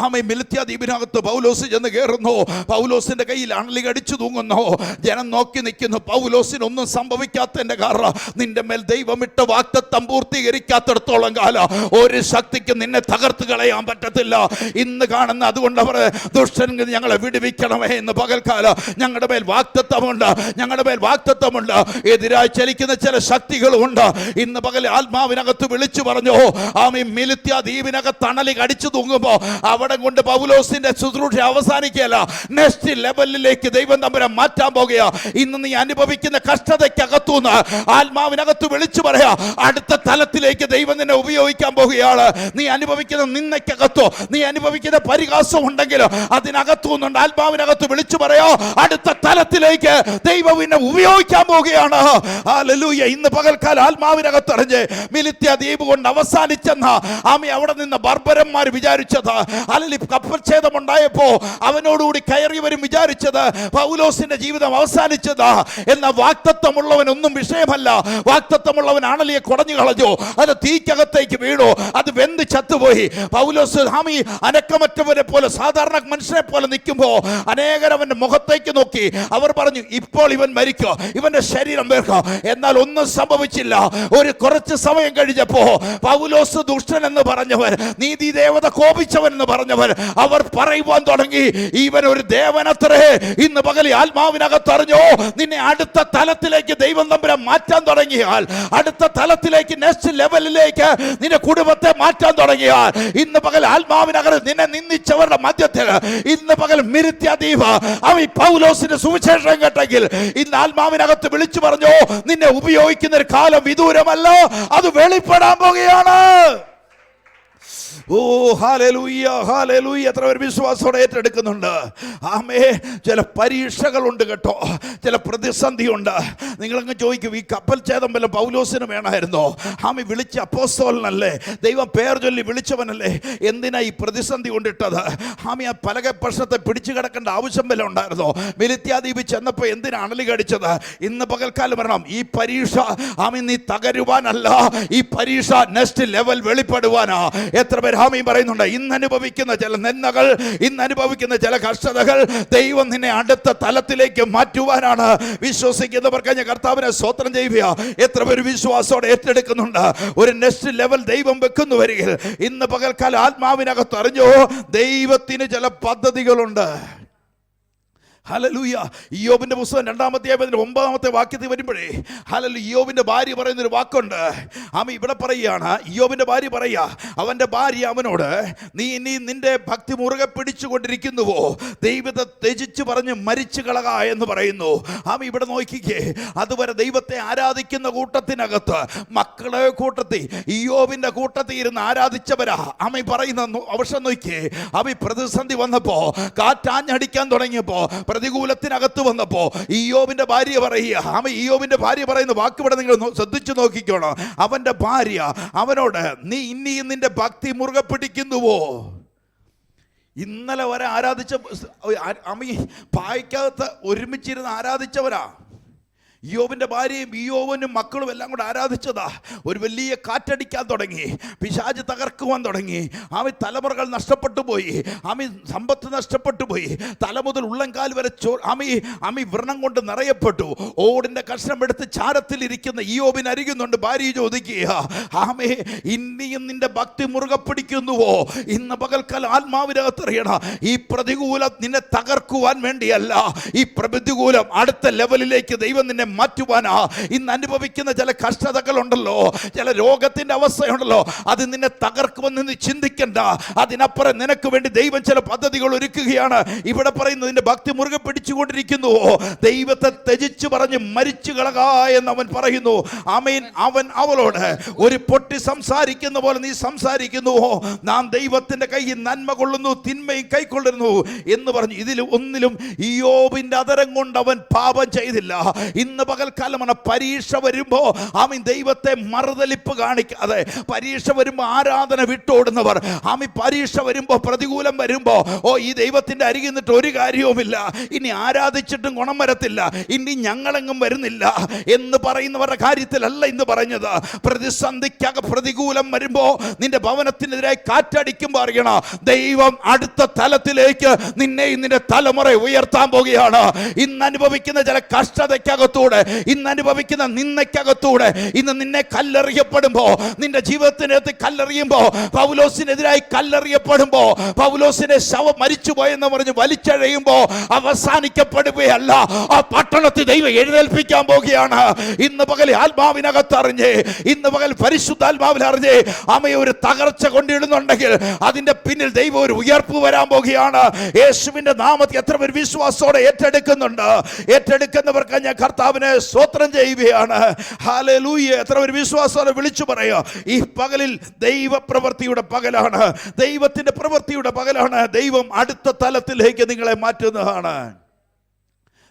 ആമി മിലിത്യ ദ്വീപിനകത്ത് പൗലോസ് ചെന്ന് കയറുന്നു. പൗലോസിന്റെ കയ്യിൽ അണലി കടിച്ചു തൂങ്ങുന്നു. ജനം നോക്കി നിൽക്കുന്നു. പൗലോസിനൊന്നും സംഭവിക്കാത്തതിന്റെ കാരണം നിന്റെ മേൽ ദൈവമിട്ട വാഗ്ദത്തം പൂർത്തീകരിക്കാത്തിടത്തോളം കാലം ഒരു ശക്തിക്ക് നിന്നെ തകർത്ത് കളയാൻ പറ്റത്തില്ല. ഇന്ന് കാണുന്ന അതുകൊണ്ട് അവർ ദുഷ്ടൻ ഞങ്ങളെ വിടുവിക്കണമേ എന്ന് പകൽക്കാലം ഞങ്ങളുടെ മേൽ വാഗ്ദത്തമുണ്ട്, ഞങ്ങളുടെ മേൽ വാഗ്ദത്തമുണ്ട്. എതിരായി ചലിക്കുന്ന ചില ശക്തികളുമുണ്ട്. ഇന്ന് പകൽ ആത്മാവിനകത്ത് വിളിച്ചു പറഞ്ഞു ആമി മിലിത്യ ദ്വീപിനകത്ത് അണലി കടിച്ചു തൂങ്ങുമ്പോ അവിടെ കൊണ്ട് പൗലോസിന്റെ ശുശ്രൂഷ അവസാനിക്കുകയല്ല, നെക്സ്റ്റ് ലെവലിലേക്ക് ദൈവം തമ്പുരാൻ മാറ്റാൻ പോകുക. ഇന്ന് നീ അനുഭവിക്കുന്ന കഷ്ടതയ്ക്കകത്തുനിന്ന് ആത്മാവിനകത്ത് വിളിച്ചു പറയാ അടുത്ത തലത്തിലേക്ക് ദൈവം നിന്നെ ഉപയോഗിക്കാൻ പോകുകയാണ്. നീ അനുഭവിക്കുന്ന നിന്നയ്ക്കകത്തോ നീ അനുഭവിക്കുന്ന പരിഹാസം ഉണ്ടെങ്കിൽ അതിനകത്തുനിന്നുണ്ട് ആത്മാവിനകത്ത് വിളിച്ചു പറയാ അടുത്ത തലത്തിലേക്ക് ദൈവം നിന്നെ ഉപയോഗിക്കാൻ പോവുകയാണ്. ഹല്ലേലൂയ. ഇന്ന് പകൽക്കാലം ആത്മാവിനകത്ത് അറിഞ്ഞ് മിലിത്യ ദ്വീപ് കൊണ്ട് അവസാനിച്ചെന്ന ആമി അവിടെ നിന്ന് ബർബരന്മാർ വിചാരിച്ചത്, അല്ലെങ്കിൽ കപ്പൽ ഛേദമുണ്ടായപ്പോ അവനോടുകൂടി കയറിയവരും വിചാരിച്ചത് പൗലോസിന്റെ ജീവിതം അവസാനിച്ചത്. എന്ന വാഗ്ദത്തമുള്ളവനൊന്നും വിഷയമല്ല. വാഗ്ദത്തമുള്ളവൻ ആണലിയെ കുടഞ്ഞു കളഞ്ഞു, അത് തീക്കകത്തേക്ക് വീണു, അത് വെന്ത് ചത്തുപോയി. പൗലോസ് ഹാമി അനക്കമറ്റവരെ പോലെ സാധാരണ മനുഷ്യനെ പോലെ നിൽക്കുമ്പോ അനേകരവന്റെ മുഖത്തേക്ക് നോക്കി അവർ പറഞ്ഞു ഇപ്പോൾ ഇവൻ മരിക്കോ, ഇവന്റെ ശരീരം വേർക്കോ. എന്നാൽ ഒന്നും സംഭവിച്ചില്ല. ഒരു കുറച്ച് സമയം കഴിഞ്ഞപ്പോ പൗലോസ് ദുഷ്ടൻ എന്ന് പറഞ്ഞവർ, നീതി ദേവത കോപിച്ചവൻ എന്ന് പറഞ്ഞവർ, അവർ പറയുവാൻ തുടങ്ങി ഇവൻ ഒരു ദേവനത്രേ. ഇന്ന് പകൽ ആത്മാവിനകത്ത് അറിഞ്ഞോ നിന്നെ അടുത്ത തലത്തിലേക്ക് ദൈവം തമ്പുരാൻ മാറ്റാൻ തുടങ്ങിയാൽ, അടുത്ത തലത്തിലേക്ക് നെക്സ്റ്റ് ലെവലിലേക്ക് നിന്റെ കുടുംബത്തെ മാറ്റാൻ തുടങ്ങിയാൽ, ഇന്ന് പകൽ ആത്മാവിനകത്ത് നിന്നെ നിന്ദിച്ചവരുടെ മധ്യത്തിൽ ഇന്ന് പകൽ മിലിത്യ ദ്വീപ് അവൻ പൗലോസിന്റെ സുവിശേഷം കേട്ടെങ്കിൽ ഇന്ന് ആത്മാവിനകത്ത് വിളിച്ചു പറഞ്ഞു നിന്നെ ഉപയോഗിക്കുന്ന ഒരു കാലം വിദൂരമല്ല, അത് വെളിപ്പെടാൻ പോകുകയാണ്. ഓ ഹല്ലേലൂയ, ഹല്ലേലൂയ. എത്ര പേർ വിശ്വാസത്തോടെ ഏറ്റെടുക്കുന്നുണ്ട്? ആമേ. ചില പരീക്ഷകളുണ്ട് കേട്ടോ, ചില പ്രതിസന്ധിയുണ്ട്. നിങ്ങളങ്ങ് ചോദിക്കും ഈ കപ്പൽ ഛേദം വല്ല പൗലോസിന് വേണമായിരുന്നോ? ആമി വിളിച്ച അപ്പോസ്തലനല്ലേ, ദൈവം പേർ ചൊല്ലി വിളിച്ചവനല്ലേ, എന്തിനാ ഈ പ്രതിസന്ധി കൊണ്ടിട്ടത്? ആമി ആ പലക പ്രശ്നത്തെ പിടിച്ചു കിടക്കേണ്ട ആവശ്യം വല്ല ഉണ്ടായിരുന്നോ? മിലിത്യ ദ്വീപിൽ ചെന്നപ്പോൾ എന്തിനാ അണലി കടിച്ചത്? ഇന്ന് പകൽക്കാലം വരണം. ഈ പരീക്ഷ ആമി നീ തകരുവാനല്ല, ഈ പരീക്ഷ നെക്സ്റ്റ് ലെവൽ വെളിപ്പെടുവാനാ. എത്ര പേർ ആമീൻ പറയുന്നുണ്ട്? ഇന്ന് അനുഭവിക്കുന്ന ചില നിന്ദകൾ, ഇന്ന് അനുഭവിക്കുന്ന ചില കഷ്ടതകൾ ദൈവം നിന്നെ അടുത്ത തലത്തിലേക്ക് മാറ്റുവാനാണ്. വിശ്വസിക്കുന്നവർക്ക് ഞാൻ കർത്താവിനെ സ്തോത്രം ചെയ്യുക. എത്ര പേര് വിശ്വാസത്തോടെ ഏറ്റെടുക്കുന്നുണ്ട്? ഒരു നെക്സ്റ്റ് ലെവൽ ദൈവം വെക്കുന്നു വരികിൽ ഇന്ന് പകൽക്കാലം ആത്മാവിനകത്ത് അറിഞ്ഞോ ദൈവത്തിന് ചില പദ്ധതികളുണ്ട്. ഹല്ലേലൂയ. ഇയ്യോബിന്റെ പുസ്തകം 2-ാമത്തെ വാക്യത്തിൽ വരുമ്പോഴേ ഹല്ലേലൂയ ഇയ്യോബിന്റെ ഭാര്യ പറയുന്നൊരു വാക്കുണ്ട്. ആമി ഇവിടെ പറയുകയാണ്, ഇയ്യോബിന്റെ ഭാര്യ പറയുക, അവന്റെ ഭാര്യ അവനോട് നീ ഇനി നിന്റെ ഭക്തി മുറുകെ പിടിച്ചുകൊണ്ടിരിക്കുന്നുവോ, ദൈവത്തെ ത്യജിച്ച് പറഞ്ഞ് മരിച്ചു കളക എന്ന് പറയുന്നു. ആമി ഇവിടെ നോക്കിക്കേ, അതുവരെ ദൈവത്തെ ആരാധിക്കുന്ന കൂട്ടത്തിനകത്ത് മക്കളെ കൂട്ടത്തിൽ ഇയ്യോബിന്റെ കൂട്ടത്തിൽ ഇരുന്ന് ആരാധിച്ചവരാ. ആമി പറയുന്ന അവസ്ഥ നോക്കിയേ. ആമി പ്രതിസന്ധി വന്നപ്പോ, കാറ്റാഞ്ഞടിക്കാൻ തുടങ്ങിയപ്പോ, പ്രതികൂലത്തിനകത്ത് വന്നപ്പോ ഇയ്യോബിന്റെ ഭാര്യ പറയുക, ഇയ്യോബിന്റെ ഭാര്യ പറയുന്ന വാക്കിവിടെ നിങ്ങൾ ശ്രദ്ധിച്ചു നോക്കിക്കോണം. അവന്റെ ഭാര്യ അവനോട് നീ ഇനിയും നിന്റെ ഭക്തി മുറുകെ പിടിക്കുന്നുവോ? ഇന്നലെ വരെ ആരാധിച്ച പായ്ക്കകത്ത് ഒരുമിച്ചിരുന്ന് ആരാധിച്ചവരാ. ഇയ്യോബിന്റെ ഭാര്യയും ഇയ്യോബിനും മക്കളും എല്ലാം കൂടെ ആരാധിച്ചതാ. ഒരു വലിയ കാറ്റടിക്കാൻ തുടങ്ങി, പിശാച് തകർക്കുവാൻ തുടങ്ങി. ആമി തലമുറകൾ നഷ്ടപ്പെട്ടു പോയി, ആമി സമ്പത്ത് നഷ്ടപ്പെട്ടു പോയി, തല മുതൽ ഉള്ളംകാൽ വരെ ആമി വ്രണം കൊണ്ട് നിറയപ്പെട്ടു. ഓടിന്റെ കഷ്ണം എടുത്ത് ചാരത്തിലിരിക്കുന്ന ഇയ്യോബിന് അരികുന്നുണ്ട്. ഭാര്യ ചോദിക്കുക, ആമേ ഇനിയും നിന്റെ ഭക്തി മുറുകെ പിടിക്കുന്നുവോ? ഇന്ന് പകൽക്കാലം ആത്മാവിനകത്തറിയണം, ഈ പ്രതികൂലം നിന്നെ തകർക്കുവാൻ വേണ്ടിയല്ല, ഈ പ്രതികൂലം അടുത്ത ലെവലിലേക്ക് ദൈവം നിന്നെ മാറ്റുവാനാ. ഇന്ന് അനുഭവിക്കുന്ന ചില കഷ്ടതകളുണ്ടല്ലോ, ചില രോഗത്തിന്റെ അവസ്ഥയുണ്ടല്ലോ, അത് നിന്നെ തകർക്കുമെന്ന് നീ ചിന്തിക്കണ്ട. അതിനപ്പുറം നിനക്ക് വേണ്ടി ദൈവം ചില പദ്ധതികൾ ഒരുക്കുകയാണ്. ഇവിടെ പറയുന്നു, നിന്റെ ഭക്തി മുറുകെ പിടിച്ചുകൊണ്ടിരിക്കുന്നു, ദൈവത്തെ ത്യജിച്ചു പറഞ്ഞ് മരിച്ചു കളക എന്ന് അവൻ പറയുന്നു. ആമേൻ. അവൻ അവളോട് ഒരു പൊട്ടി സംസാരിക്കുന്ന പോലെ നീ സംസാരിക്കുന്നു, നാം ദൈവത്തിന്റെ കയ്യിൽ നന്മ കൊള്ളുന്നു, തിന്മയും കൈക്കൊള്ളുന്നു എന്ന് പറഞ്ഞു. ഇതിൽ ഒന്നിലും ഇയ്യോബിന്റെ അതരം കൊണ്ട് അവൻ പാപം ചെയ്തില്ല. ഇന്ന് പകൽക്കാലമാണ് പരീക്ഷ വരുമ്പോ ആമീൻ ദൈവത്തെ മറുതലിപ്പ് കാണിക്കാതെ, പരീക്ഷ വരുമ്പോ ആരാധന വിട്ടോടുന്നവർ, ആമീൻ പരീക്ഷ വരുമ്പോ പ്രതികൂലം വരുമ്പോ ഈ ദൈവത്തിന്റെ അരികിൽ നിന്നിട്ട് ഒരു കാര്യവുമില്ല, ഇനി ആരാധിച്ചിട്ടും ഗുണം വരത്തില്ല, ഇനി ഞങ്ങളെങ്ങും വരുന്നില്ല എന്ന് പറയുന്നവരുടെ കാര്യത്തിലല്ല ഇന്ന് പറഞ്ഞത്. പ്രതിസന്ധിക്കക പ്രതികൂലം വരുമ്പോ നിന്റെ ഭവനത്തിനെതിരായി കാറ്റടിക്കുമ്പോ അറിയണം, ദൈവം അടുത്ത തലത്തിലേക്ക് നിന്നെ നിന്റെ തലമുറ ഉയർത്താൻ പോകുകയാണ്. ഇന്ന് അനുഭവിക്കുന്ന ചില കഷ്ടതയ്ക്കകത്തൂടെ, ഇന്ന് അനുഭവിക്കുന്ന നിന്ദയ്ക്കകത്തൂടെ, ഇന്ന് നിന്നെ കല്ലെറിയപ്പെടുമ്പോ, നിന്റെ ജീവിതത്തിനകത്ത് കല്ലെറിയുമ്പോ, പൗലോസിനെതിരായി കല്ലെറിയപ്പെടുമ്പോ, പൗലോസിന്റെ ശവം മരിച്ചുപോയെന്ന് പറഞ്ഞ് വലിച്ചഴയുമ്പോ അവസാനിക്കപ്പെടുകയല്ല, ആ പട്ടണത്തിൽ ദൈവം എഴുന്നേൽപ്പിക്കാൻ പോകുകയാണ്. ഇന്ന് പകൽ ആത്മാവിനകത്ത് അറിഞ്ഞ്, ഇന്ന് പകൽ പരിശുദ്ധാത്മാവിൽ അറിഞ്ഞ് അമ്മയെ ഒരു തകർച്ച കൊണ്ടിടുന്നുണ്ടെങ്കിൽ അതിന്റെ പിന്നിൽ ദൈവം ഒരു ഉയർപ്പ് വരാൻ പോകുകയാണ്. യേശുവിന്റെ നാമത്തിൽ എത്ര പേർ വിശ്വാസത്തോടെ ഏറ്റെടുക്കുന്നുണ്ട്? ഏറ്റെടുക്കുന്നവർക്ക് ഞാൻ കർത്താവിനെ സ്തോത്രം ചെയ്യുകയാണ്. ഹല്ലേലൂയ. എത്ര പേർ വിശ്വാസത്തോടെ വിളിച്ചു പറയുക, ഈ പകലിൽ ദൈവ പ്രവൃത്തിയുടെ പകലാണ്, ദൈവത്തിന്റെ പ്രവൃത്തിയുടെ പകലാണ്. ദൈവം അടുത്ത തലത്തിലേക്ക് നിങ്ങളെ മാറ്റുന്നതാണ്.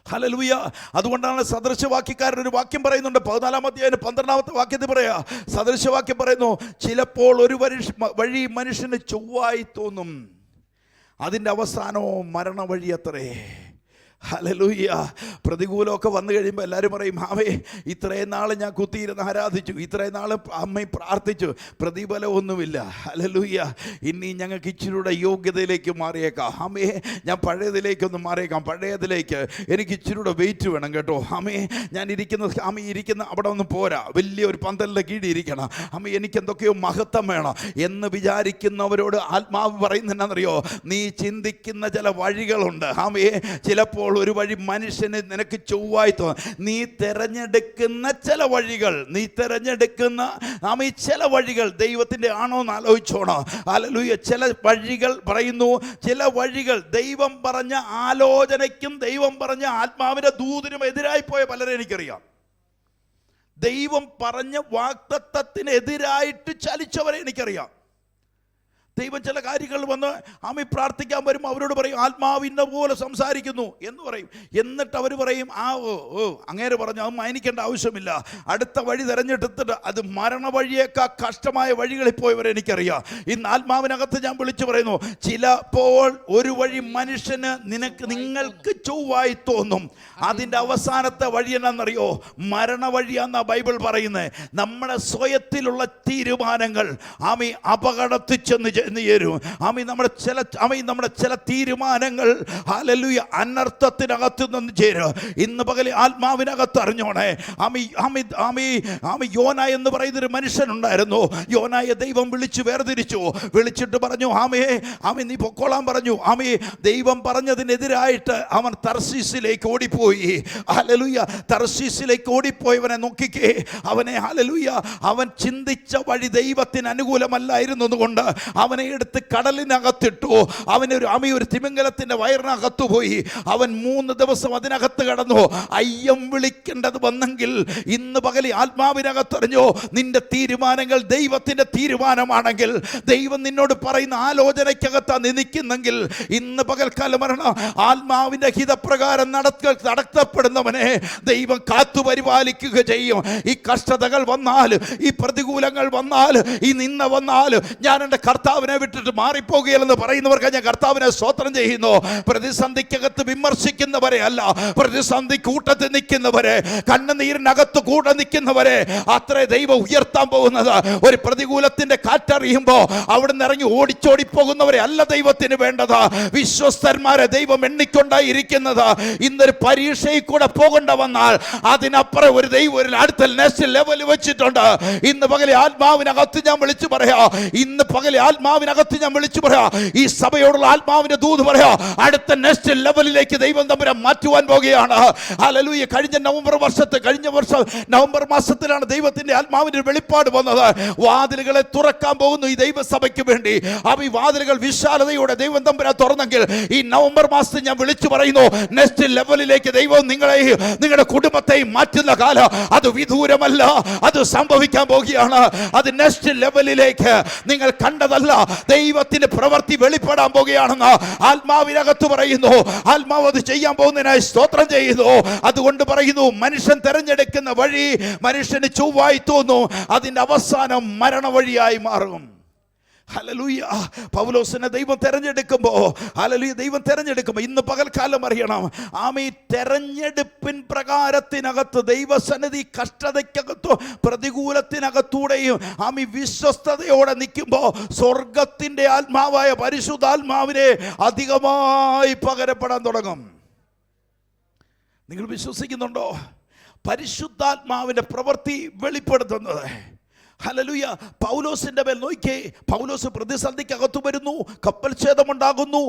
ഹല്ലേലൂയ. അതുകൊണ്ടാണ് സദൃശവാക്യക്കാരൻ ഒരു വാക്യം പറയുന്നുണ്ട്, 14-ാം അധ്യായം 12-ാമത്തെ വാക്യത്തിൽ പറയാ, സദൃശവാക്യം പറയുന്നു, ചിലപ്പോൾ ഒരു വഴി മനുഷ്യന് ചൊവ്വായി തോന്നും, അതിൻ്റെ അവസാനമോ മരണ വഴി അത്രേ. ഹല്ലേലൂയ. പ്രതികൂലമൊക്കെ വന്നു കഴിയുമ്പോൾ എല്ലാവരും പറയും, ആവേ ഇത്രയും നാൾ ഞാൻ കുത്തിയിരുന്ന് ആരാധിച്ചു, ഇത്രയും നാൾ അമ്മയും പ്രാർത്ഥിച്ചു, പ്രതിഫലമൊന്നുമില്ല. ഹല്ലേലൂയ. ഇനി ഞങ്ങൾക്ക് ഇച്ചിരിയുടെ യോഗ്യതയിലേക്ക് മാറിയേക്കാം. അമ്മേ ഞാൻ പഴയതിലേക്കൊന്ന് മാറിയേക്കാം, പഴയതിലേക്ക് എനിക്ക് ഇച്ചിരിയുടെ വെയിറ്റ് വേണം കേട്ടോ. അമ്മേ ഞാൻ ഇരിക്കുന്ന അവിടെ ഒന്നും പോരാ, വലിയൊരു പന്തലിൻ്റെ കീഴിൽ ഇരിക്കണം. അമ്മ എനിക്ക് എന്തൊക്കെയോ മഹത്വം വേണം എന്ന് വിചാരിക്കുന്നവരോട് ആത്മാവ് പറയുന്നതെന്നറിയോ, നീ ചിന്തിക്കുന്ന ചില വഴികളുണ്ട്. അമ്മേ ചിലപ്പോൾ ഒരു വഴി മനുഷ്യന് നിനക്ക് ചൊവ്വായി തോന്നും. നീ തിരഞ്ഞെടുക്കുന്ന ചില വഴികൾ, നീ തിരഞ്ഞെടുക്കുന്ന ഈ ചില വഴികൾ ദൈവത്തിൻ്റെ ആണോ എന്ന് ആലോചിച്ചോണോ. ഹല്ലേലൂയ. ചില വഴികൾ പറയുന്നു, ചില വഴികൾ ദൈവം പറഞ്ഞ ആലോചനയ്ക്കും ദൈവം പറഞ്ഞ ആത്മാവിൻ്റെ ദൂതിനും എതിരായി പോയ പലരെ എനിക്കറിയാം. ദൈവം പറഞ്ഞ വാഗ്ദത്തത്തിനെതിരായിട്ട് ചലിച്ചവരെ എനിക്കറിയാം. ദൈവം ചില കാര്യങ്ങൾ വന്ന് ആമി പ്രാർത്ഥിക്കാൻ വരുമ്പോൾ അവരോട് പറയും, ആത്മാവിൻ്റെ പോലെ സംസാരിക്കുന്നു എന്ന് പറയും. എന്നിട്ട് അവർ പറയും, അങ്ങേര് പറഞ്ഞു, അത് മാനിക്കേണ്ട ആവശ്യമില്ല, അടുത്ത വഴി തിരഞ്ഞെടുത്തിട്ട് അത് മരണ വഴിയേക്കാൾ കഷ്ടമായ വഴികളിൽ പോയവരെ എനിക്കറിയാം. ഇന്ന് ആത്മാവിനകത്ത് ഞാൻ വിളിച്ചു പറയുന്നു, ചിലപ്പോൾ ഒരു വഴി മനുഷ്യന് നിങ്ങൾക്ക് ചൊവ്വായി തോന്നും, അതിൻ്റെ അവസാനത്തെ വഴി എന്നാണെന്നറിയോ, മരണ വഴിയാന്നാ ബൈബിൾ പറയുന്നത്. നമ്മുടെ സ്വയത്തിലുള്ള തീരുമാനങ്ങൾ ആമി അപകടത്തിൽ ചെന്ന് ചേരും. നമ്മുടെ ചില തീരുമാനങ്ങൾ ഹല്ലേലൂയ അനർത്ഥത്തിനകത്ത് നിന്ന് ചേരും. ഇന്ന് പകൽ ആത്മാവിനകത്ത് അറിഞ്ഞോണേ. യോന എന്ന് പറയുന്നൊരു മനുഷ്യനുണ്ടായിരുന്നു. യോനായെ ദൈവം വിളിച്ചു വേർതിരിച്ചു. വിളിച്ചിട്ട് പറഞ്ഞു, നീ പൊക്കോളാൻ പറഞ്ഞു. ദൈവം പറഞ്ഞതിനെതിരായിട്ട് അവൻ തർശീസിലേക്ക് ഓടിപ്പോയി. ഹല്ലേലൂയ. തർശീസിലേക്ക് ഓടിപ്പോയവനെ നോക്കിക്കേ, അവനെ ഹല്ലേലൂയ അവൻ ചിന്തിച്ച വഴി ദൈവത്തിന് അനുകൂലമല്ലായിരുന്നത് കൊണ്ട് അവനെ എടുത്ത് കടലിനകത്തിട്ടു. ഒരു തിമിംഗലത്തിന്റെ വയറിനകത്തു പോയി. അവൻ 3 ദിവസം അതിനകത്ത് കടന്നു. അയ്യം വിളിക്കേണ്ടത് വന്നെങ്കിൽ ഇന്ന് പകൽ ആത്മാവിനകത്തറിഞ്ഞോ, നിന്റെ തീരുമാനങ്ങൾ ദൈവത്തിന്റെ തീരുമാനമാണെങ്കിൽ, ദൈവം നിന്നോട് പറയുന്ന ആലോചനയ്ക്കകത്താ നിൽക്കുന്നെങ്കിൽ, ഇന്ന് പകൽക്കാലം മരണം ആത്മാവിന്റെ ഹിതപ്രകാരം നടത്തപ്പെടുന്നവനെ ദൈവം കാത്തു പരിപാലിക്കുക ചെയ്യും. ഈ കഷ്ടതകൾ വന്നാൽ, ഈ പ്രതികൂലങ്ങൾ വന്നാൽ, ഈ നിന്ന വന്നാൽ, ഞാൻ എൻ്റെ കർത്താവിനെ വിട്ടിട്ട് മാറിപ്പോകുകയല്ലെന്ന് പറയുന്നവർക്ക് ഞാൻ കർത്താവിനെ സ്തോത്രം ചെയ്യുന്നു. പ്രതിസന്ധിക്കകത്ത് വിമർശിക്കുന്നവരെ അല്ല, പ്രതിസന്ധി കൂട്ടത്തിൽ നിൽക്കുന്നവരെ, കണ്ണുനീരിനകത്ത് കൂടെ നിൽക്കുന്നവരെ അത്രേ ദൈവം ഉയർത്താൻ പോകുന്നത്. ഒരു പ്രതികൂലത്തിന്റെ കാറ്ററിയുമ്പോൾ അവിടുന്ന് ഇറങ്ങി ഓടിച്ചോടിപ്പോകുന്നവരെ അല്ല ദൈവത്തിന് വേണ്ടത്. വിശ്വസ്തന്മാരെ ദൈവം എണ്ണിക്കൊണ്ടായിരിക്കുന്നത്. ഇന്നൊരു പരീക്ഷയിൽ കൂടെ പോകേണ്ട വന്നാൽ അതിനപ്പുറം ഒരു ദൈവം ഒരു അടുത്ത നെക്സ്റ്റ് ലെവൽ വെച്ചിട്ടുണ്ട്. ഇന്ന് പകൽ ആത്മാവിനകത്ത് ഞാൻ വിളിച്ചു പറയാ, ഇന്ന് പകൽ ആത്മാ ആത്മാവിനകത്ത് ഞാൻ വിളിച്ചു പറയാ, ഈ സഭയോടുള്ള ആത്മാവിന്റെ ദൂത് പറയാ, അടുത്ത നെക്സ്റ്റ് ലെവലിലേക്ക് ദൈവം തമ്പുരാൻ മാറ്റുവാൻ പോകുകയാണ്. ഹല്ലേലൂയ. കഴിഞ്ഞ വർഷം നവംബർ മാസത്തിലാണ് ദൈവത്തിന്റെ ആത്മാവിന്റെ വെളിപ്പാട് വന്നത്. വാതിലുകളെ തുറക്കാൻ പോകുന്നു ഈ ദൈവസഭയ്ക്ക് വേണ്ടി. ഈ വാതിലുകൾ വിശാലതയോടെ ദൈവം തമ്പുരാൻ തുറന്നെങ്കിൽ ഈ നവംബർ മാസത്തിൽ ഞാൻ വിളിച്ചു പറയുന്നു, നെക്സ്റ്റ് ലെവലിലേക്ക് ദൈവം നിങ്ങളെയും നിങ്ങളുടെ കുടുംബത്തെയും മാറ്റുന്ന കാലം അത് വിദൂരമല്ല, അത് സംഭവിക്കാൻ പോകുകയാണ്. അത് നെക്സ്റ്റ് ലെവലിലേക്ക് നിങ്ങൾ കണ്ടതല്ല, ദൈവത്തിന്റെ പ്രവൃത്തി വെളിപ്പെടാൻ പോകുകയാണെന്ന് ആത്മാവിനകത്ത് പറയുന്നു. ആത്മാവ് അത് ചെയ്യാൻ പോകുന്നതിനായി സ്തോത്രം ചെയ്യുന്നു. അതുകൊണ്ട് പറയുന്നു, മനുഷ്യൻ തെരഞ്ഞെടുക്കുന്ന വഴി മനുഷ്യന് ചൊവ്വായി തോന്നും, അതിന്റെ അവസാനം മരണ വഴിയായി മാറും. ഹല്ലേലൂയ. പൗലോസിനെ ദൈവം തെരഞ്ഞെടുക്കുമ്പോൾ ഇന്ന് പകൽക്കാലം അറിയണം, ഈ തെരഞ്ഞെടുപ്പിൻ പ്രകാരത്തിനകത്ത് ദൈവസന്നിധി കഷ്ടതയ്ക്കകത്തോ പ്രതികൂലത്തിനകത്തൂടെയും വിശ്വസ്തയോടെ നിൽക്കുമ്പോൾ സ്വർഗത്തിന്റെ ആത്മാവായ പരിശുദ്ധാത്മാവിനെ അധികമായി പകരപ്പെടാൻ തുടങ്ങും. നിങ്ങൾ വിശ്വസിക്കുന്നുണ്ടോ? പരിശുദ്ധാത്മാവിന്റെ പ്രവൃത്തി വെളിപ്പെടുത്തുന്നത്. ഹല്ലേലൂയ. പൗലോസിന്റെ മേൽ നോക്കിയേ, പൗലോസ് പ്രതിസന്ധിക്കകത്തു വരുന്നു, കപ്പൽ ഛേദമുണ്ടാകുന്നു,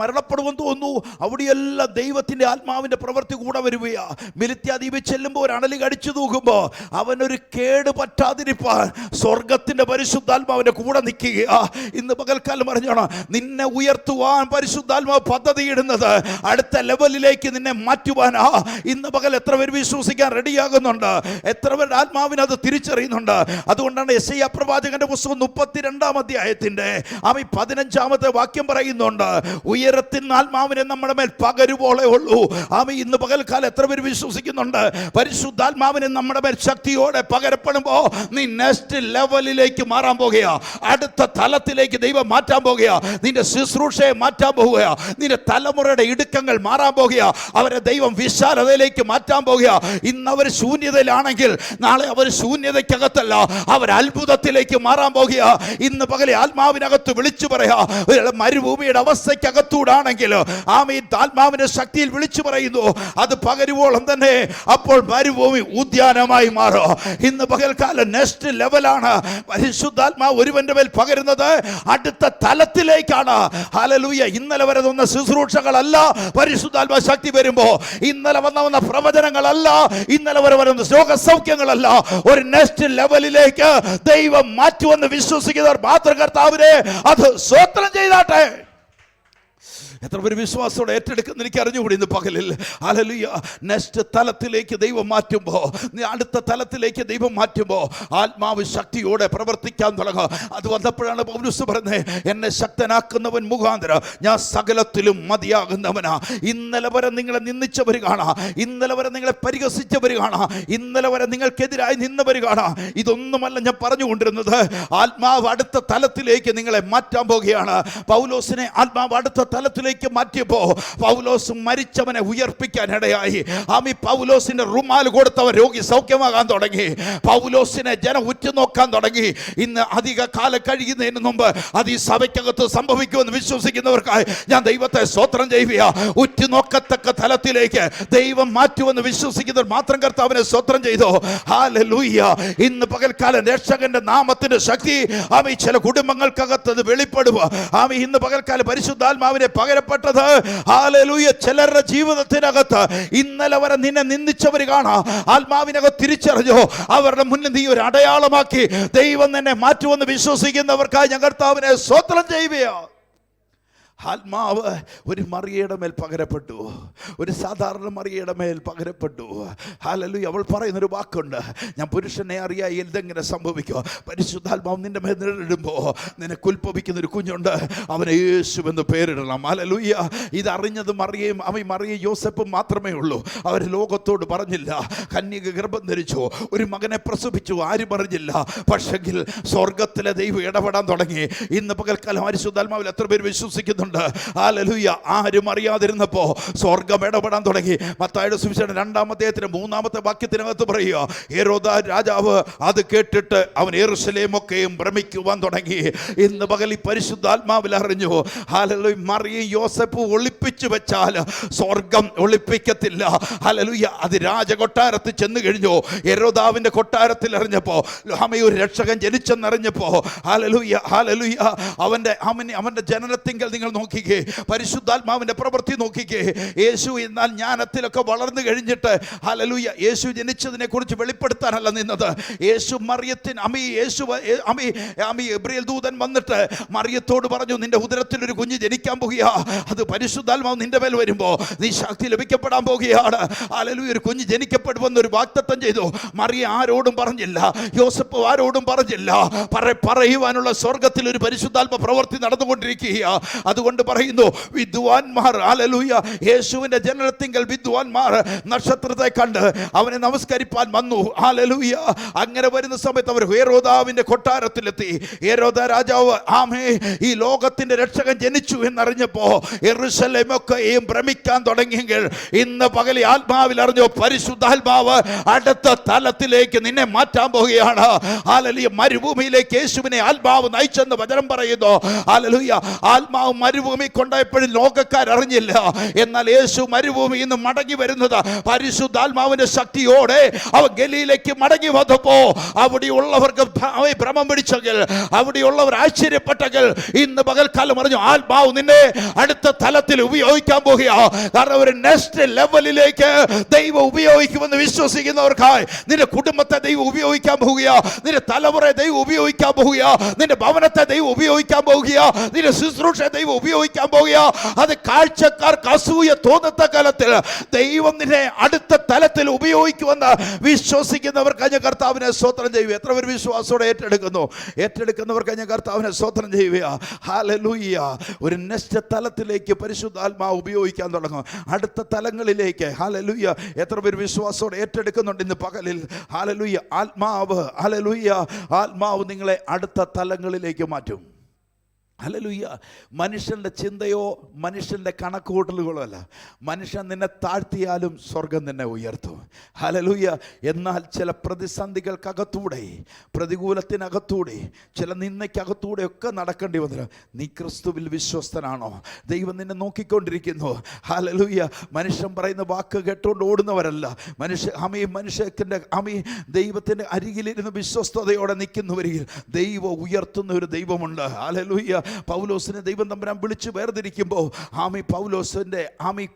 മരണപ്പെടുമെന്ന് തോന്നുന്നു. അവിടെയെല്ലാം ദൈവത്തിന്റെ ആത്മാവിന്റെ പ്രവൃത്തി കൂടെ വരികയാ. മിലിത്യാദ്വീപിൽ ചെല്ലുമ്പോൾ ഒരു അണലി കടിച്ചു തൂക്കുമ്പോൾ അവനൊരു കേട് പറ്റാതിരിപ്പാൻ സ്വർഗത്തിന്റെ പരിശുദ്ധാത്മാവിന്റെ കൂടെ നിൽക്കുകയാ. ഇന്ന് പകൽക്കാലം പറഞ്ഞോണം, നിന്നെ ഉയർത്തുവാൻ പരിശുദ്ധാത്മാവ് പദ്ധതിയിടുന്നത് അടുത്ത ലെവലിലേക്ക് നിന്നെ മാറ്റുവാനാ. ഇന്ന് പകൽ എത്ര പേര് വിശ്വസിക്കാൻ റെഡിയാകുന്നുണ്ട്? എത്ര പേരുടെ ആത്മാവിനത് തിരിച്ചറിയുന്നുണ്ട്? അതുകൊണ്ടാണ് യെശയ്യാ പ്രവാചകന്റെ പുസ്തകം 32-ാം അധ്യായത്തിന്റെ 15-ാമത്തെ വാക്യം പറയുന്നുണ്ട്, ഉയരത്തിന് ആത്മാവിനെ നമ്മുടെ മേൽ പകരുപോലെ ഉള്ളൂ. ഇന്ന് പകൽക്കാലം എത്ര പേര് വിശ്വസിക്കുന്നുണ്ട്? പരിശുദ്ധാത്മാവിനെ നമ്മുടെ മേൽ ശക്തിയോടെ പകരപ്പെടുമ്പോ നീ നെക്സ്റ്റ് ലെവലിലേക്ക് മാറാൻ പോകുകയാ. അടുത്ത തലത്തിലേക്ക് ദൈവം മാറ്റാൻ പോകുകയാ. നിന്റെ ശുശ്രൂഷയെ മാറ്റാൻ പോകുകയാ. നിന്റെ തലമുറയുടെ ഇടുക്കങ്ങൾ മാറാൻ പോകുകയാ. അവരെ ദൈവം വിശാലതയിലേക്ക് മാറ്റാൻ പോകുകയാ. ഇന്ന് അവർ ശൂന്യതയിലാണെങ്കിൽ നാളെ അവർ ശൂന്യതയ്ക്കകത്തല്ല, അവർ അത്ഭുതത്തിലേക്ക് മാറാൻ പോകുക. ഇന്ന് പകലെ ആത്മാവിനകത്ത് വിളിച്ചു പറയാ, മരുഭൂമിയുടെ അവസ്ഥയ്ക്കകത്തൂടാണെങ്കിൽ ആത്മാവിന്റെ ശക്തിയിൽ വിളിച്ചു പറയുന്നു, അത് പകരുവോളം തന്നെ അപ്പോൾ മരുഭൂമി ഉദ്യാനമായി മാറും. ഇന്ന് പകൽക്കാലം നെക്സ്റ്റ് ലെവലാണ്. പരിശുദ്ധാത്മാവ് ഒരുവന്റെ മേൽ പകരുന്നത് അടുത്ത തലത്തിലേക്കാണ്. ഹല്ലേലൂയ. ഇന്നലെ വരെ വന്ന ശുശ്രൂഷകളല്ല പരിശുദ്ധാത്മാ ശക്തി വരുമ്പോ, ഇന്നലെ വന്ന പ്രവചനങ്ങളല്ല, ഇന്നലെ വരെ വരുന്ന രോഗസൗഖ്യങ്ങളല്ല, ഒരു നെക്സ്റ്റ് ലെവലിലേക്ക് ദൈവം മാറ്റുമെന്ന് വിശ്വസിക്കുന്നവർ മാത്രം കർത്താവിനെ അത് സ്തോത്രം ചെയ്താട്ടെ. എത്ര പേര് വിശ്വാസത്തോടെ ഏറ്റെടുക്കുന്ന എനിക്ക് അറിഞ്ഞുകൂടി ഇന്ന് പകലിൽ. ഹല്ലേലൂയ. നെക്സ്റ്റ് തലത്തിലേക്ക് ദൈവം മാറ്റുമ്പോൾ, അടുത്ത തലത്തിലേക്ക് ദൈവം മാറ്റുമ്പോൾ ആത്മാവ് ശക്തിയോടെ പ്രവർത്തിക്കാൻ തുടങ്ങുക. അത് വന്നപ്പോഴാണ് പൗലോസ് പറയുന്നത്, എന്നെ ശക്തനാക്കുന്നവൻ മുഖാന്തരം ഞാൻ സകലത്തിലും മതിയാകുന്നവനാ. ഇന്നലെ വരെ നിങ്ങളെ നിന്ദിച്ചവർ കാണാം, ഇന്നലെ വരെ നിങ്ങളെ പരിഹസിച്ചവർ കാണാം, ഇന്നലെ വരെ നിങ്ങൾക്കെതിരായി നിന്നവർ കാണാം. ഇതൊന്നുമല്ല ഞാൻ പറഞ്ഞുകൊണ്ടിരുന്നത്. ആത്മാവ് അടുത്ത തലത്തിലേക്ക് നിങ്ങളെ മാറ്റാൻ പോകുകയാണ്. പൗലോസിനെ ആത്മാവ് അടുത്ത തലത്തിലേക്ക് മാറ്റിയപ്പോ പൗലോസ് മരിച്ചവനെ ഉയർപ്പിക്കാൻ ഇടയായി. പൗലോസിന്റെ റുമാൽ കൊടുത്തവൻ രോഗി സൗഖ്യമാകാൻ തുടങ്ങി. പൗലോസിനെ ജനം ഉറ്റുനോക്കാൻ തുടങ്ങി. ഇന്ന് അധിക കാലം കഴിയുന്നതിന് മുമ്പ് അത് ഈ സഭയ്ക്കകത്ത് സംഭവിക്കുമെന്ന് വിശ്വസിക്കുന്നവർക്കായി ഞാൻ ദൈവത്തെ സ്തോത്രം ചെയ്യുക. ഉറ്റുനോക്കത്തക്ക തലത്തിലേക്ക് ദൈവം മാറ്റുമെന്ന് വിശ്വസിക്കുന്നവർ മാത്രം കർത്താവിനെ സ്തോത്രം ചെയ്തു. ഹല്ലേലൂയ. ഇന്ന് പകൽക്കാലം രക്ഷകന്റെ നാമത്തിന്റെ ശക്തി ചില കുടുംബങ്ങൾക്കകത്ത് അത് വെളിപ്പെടുക. ഇന്ന് പകൽക്കാലം പരിശുദ്ധാത്മാവിനെ പകരപ്പെട്ടത് ഹല്ലേലൂയ. ചിലരുടെ ജീവിതത്തിനകത്ത് ഇന്നലെ വരെ നിന്നെ നിന്ദിച്ചവർ കാണാം, ആത്മാവിനകത്ത് തിരിച്ചറിഞ്ഞോ, അവരുടെ മുന്നിൽ നീ ഒരു അടയാളമാക്കി ദൈവം നിന്നെ മാറ്റുമെന്ന് വിശ്വസിക്കുന്നവർക്കായി ഞാൻ കർത്താവിനെ സ്തോത്രം ചെയ്യുകയാണ്. ആത്മാവ് ഒരു മറിയയുടെ മേൽ പകരപ്പെട്ടു, ഒരു സാധാരണ മറിയയുടെ മേൽ പകരപ്പെട്ടു. ഹല്ലേലൂയ. അവൾ പറയുന്നൊരു വാക്കുണ്ട്, ഞാൻ പുരുഷനെ അറിയാൻ എന്തെങ്ങനെ സംഭവിക്കുക, പരിശുദ്ധാത്മാവ് നിന്റെ മേൽ നേരിടുമ്പോൾ നിനക്ക് ഉത്ഭവിക്കുന്നൊരു കുഞ്ഞുണ്ട്, അവനെ യേശു എന്ന് പേരിടണം. ഹല്ലേലൂയ. ഇതറിഞ്ഞത് മറിയയും യോസെഫും മാത്രമേ ഉള്ളൂ. അവർ ലോകത്തോട് പറഞ്ഞില്ല. കന്യക ഗർഭം ധരിച്ചു, ഒരു മകനെ പ്രസവിച്ചു, ആരും പറഞ്ഞില്ല. പക്ഷെങ്കിൽ സ്വർഗത്തിലെ ദൈവം ഇടപെടാൻ തുടങ്ങി. ഇന്ന് പകൽക്കാലം പരിശുദ്ധാത്മാവിൽ എത്ര പേര് വിശ്വസിക്കുന്നുണ്ട്? പറയുന്നുണ്ട്. ഹല്ലേലൂയ. ആരും അറിയാതിരുന്നപ്പോൾ സ്വർഗം ഇടപെടാൻ തുടങ്ങി. മത്തായിയുടെ സുവിശേഷം 2-ാം അധ്യായത്തിന് 3-ാമത്തെ വാക്യത്തിനകത്ത് പറയുക, ഹെരോദാ രാജാവ് അത് കേട്ടിട്ട് അവൻ യെരൂശലേമൊക്കെയും ഭ്രമിക്കുവാൻ തുടങ്ങി. ഇന്ന് പകൽ ഈ പരിശുദ്ധാത്മാവിൽ അറിഞ്ഞു, ഹല്ലേലൂയ, മറിയയും യോസേഫും ഒളിപ്പിച്ചു വെച്ചാൽ സ്വർഗം ഒളിപ്പിക്കത്തില്ല. ഹല്ലേലൂയ. അത് രാജകൊട്ടാരത്തിൽ ചെന്ന് കഴിഞ്ഞു. ഹെരോദാവിന്റെ കൊട്ടാരത്തിൽ അറിഞ്ഞപ്പോ, ഒരു രക്ഷകൻ ജനിച്ചെന്നറിഞ്ഞപ്പോ, ഹല്ലേലൂയ, ഹല്ലേലൂയ, അവന്റെ ജനനത്തിങ്കൽ നിങ്ങൾ നോക്കിക്കേ, പരിശുദ്ധാത്മാവിന്റെ പ്രവൃത്തി നോക്കിക്കേ. യേശു എന്നാൽ ജ്ഞാനത്തിലൊക്കെ വളർന്നു കഴിഞ്ഞിട്ട്, ഹല്ലേലൂയ, യേശു ജനിച്ചതിനെ കുറിച്ച് വെളിപ്പെടുത്താനല്ല നിന്നത്. യേശു മറിയത്തിന് ഗബ്രിയേൽ ദൂതൻ വന്നിട്ട് മറിയത്തോട് പറഞ്ഞു, നിന്റെ ഉദരത്തിൽ ഒരു കുഞ്ഞ് ജനിക്കാൻ പോകുകയാ, അത് പരിശുദ്ധാത്മാവ് നിന്റെ മേൽ വരുമ്പോ നീ ശക്തി ലഭിക്കപ്പെടാൻ പോകുകയാണ്. ഹല്ലേലൂയ. ഒരു കുഞ്ഞ് ജനിക്കപ്പെടുമെന്ന് ഒരു വാഗ്ദത്തം ചെയ്തു. മറിയ ആരോടും പറഞ്ഞില്ല, യോസേഫ് ആരോടും പറഞ്ഞില്ല. പറയുവാനുള്ള സ്വർഗത്തിൽ ഒരു പരിശുദ്ധാത്മ പ്രവൃത്തി നടന്നുകൊണ്ടിരിക്കുക. അതുകൊണ്ട് പറയുന്നു, വിദ്വാൻമാർ, ഹല്ലേലൂയ, യേശുവിന്റെ ജനനത്തിങ്കൽ വിദ്വാൻമാർ നക്ഷത്രത്തെ കണ്ട് അവനെ നമസ്കരിപ്പാൻ വന്നു. ഹല്ലേലൂയ. അങ്ങനെ വരുന്ന സമയത്ത് അവർ ഹെരോദാവിന്റെ കൊട്ടാരത്തിലെത്തി. ഹെരോദാ രാജാവ് ഈ ലോകത്തിന്റെ രക്ഷകൻ ജനിച്ചു എന്നറിഞ്ഞപ്പോ യെരൂശലേമൊക്കെയും ഭ്രമിക്കാൻ തുടങ്ങിയെങ്കിൽ, ഇന്ന് പകൽ ആത്മാവിൽ അറിഞ്ഞു, പരിശുദ്ധാത്മാവ് അടുത്ത തലത്തിലേക്ക് നിന്നെ മാറ്റാൻ പോവുകയാണ്. ഹല്ലേലൂയ. മരുഭൂമിയിലേക്ക് യേശുവിനെ ആത്മാവ് നയിച്ചെന്ന് വചനം പറയുന്നു. ഹല്ലേലൂയ. ആത്മാവ് മരുഭൂമി കൊണ്ടായപ്പോഴും ലോകക്കാരറിഞ്ഞില്ല. എന്നാൽ യേശു മരുഭൂമിയിൽ നിന്ന് മടങ്ങി വരുന്നത് പരിശുദ്ധാത്മാവിന്റെ ശക്തിയോടെ അവ ഗലീലയ്ക്ക് മടങ്ങി വന്നപ്പോ അവിടെയുള്ളവർക്ക് ഭ്രമം പിടിച്ചെങ്കിൽ, അവിടെയുള്ളവർ ആശ്ചര്യപ്പെട്ടെങ്കിൽ, ഇന്ന് പകൽക്കാലം പറഞ്ഞു, ആത്മാവ് നിന്നെ അടുത്ത തലത്തിൽ ഉപയോഗിക്കാൻ പോകുക. കാരണം ഒരു നെക്സ്റ്റ് ലെവലിലേക്ക് ദൈവം ഉപയോഗിക്കുമെന്ന് വിശ്വസിക്കുന്നവർക്കായി നിന്റെ കുടുംബത്തെ ദൈവം ഉപയോഗിക്കാൻ പോകുക, നിന്റെ തലമുറയെ ദൈവം ഉപയോഗിക്കാൻ പോകുക, നിന്റെ ഭവനത്തെ ദൈവം ഉപയോഗിക്കാൻ പോകുക, നിന്റെ ശുശ്രൂഷയെ ദൈവം ഉപയോഗിക്കാൻ പോകുക. അത് കാഴ്ചക്കാർക്ക് അസൂയ തോന്നത്ത കാലത്തിൽ ദൈവം നിന്നെ അടുത്ത തലത്തിൽ ഉപയോഗിക്കുമെന്ന് വിശ്വസിക്കുന്നവർക്ക് ഞാൻ കർത്താവിനെ സ്തോത്രം ചെയ്യുക. എത്ര പേർ വിശ്വാസത്തോടെ ഏറ്റെടുക്കുന്നവർക്ക് ഞാൻ കർത്താവിനെ സ്തോത്രം ചെയ്യുക. ഹല്ലേലൂയ. ഒരു നെക്സ്റ്റ് തലത്തിലേക്ക് പരിശുദ്ധാത്മാവ് ഉപയോഗിക്കാൻ തുടങ്ങും, അടുത്ത തലങ്ങളിലേക്ക്. ഹല്ലേലൂയ. എത്ര പേർ വിശ്വാസത്തോടെ ഏറ്റെടുക്കുന്നുണ്ട് ഇന്ന് പകലിൽ? ഹല്ലേലൂയ. ആത്മാവ് നിങ്ങളെ അടുത്ത തലങ്ങളിലേക്ക് മാറ്റും. ഹല്ലേലൂയ. മനുഷ്യൻ്റെ ചിന്തയോ മനുഷ്യൻ്റെ കണക്കുകൂട്ടലുകളോ അല്ല. മനുഷ്യൻ നിന്നെ താഴ്ത്തിയാലും സ്വർഗം നിന്നെ ഉയർത്തും. ഹല്ലേലൂയ. എന്നാൽ ചില പ്രതിസന്ധികൾക്കകത്തൂടെ, പ്രതികൂലത്തിനകത്തൂടെ, ചില നിന്ദയ്ക്കകത്തൂടെ ഒക്കെ നടക്കേണ്ടി വന്നു. നീ ക്രിസ്തുവിൽ വിശ്വസ്തനാണോ? ദൈവം നിന്നെ നോക്കിക്കൊണ്ടിരിക്കുന്നു. ഹല്ലേലൂയ. മനുഷ്യൻ പറയുന്ന വാക്ക് കേട്ടുകൊണ്ട് ഓടുന്നവരല്ല. മനുഷ്യൻ്റെ ദൈവത്തിൻ്റെ അരികിലിരുന്ന് വിശ്വസ്തയോടെ നിൽക്കുന്നവരിൽ ദൈവം ഉയർത്തുന്ന ഒരു ദൈവമുണ്ട്. ഹല്ലേലൂയ. പൗലോസിനെ ദൈവം തമ്പുരാൻ വിളിച്ച് വേർതിരിക്കുമ്പോൾ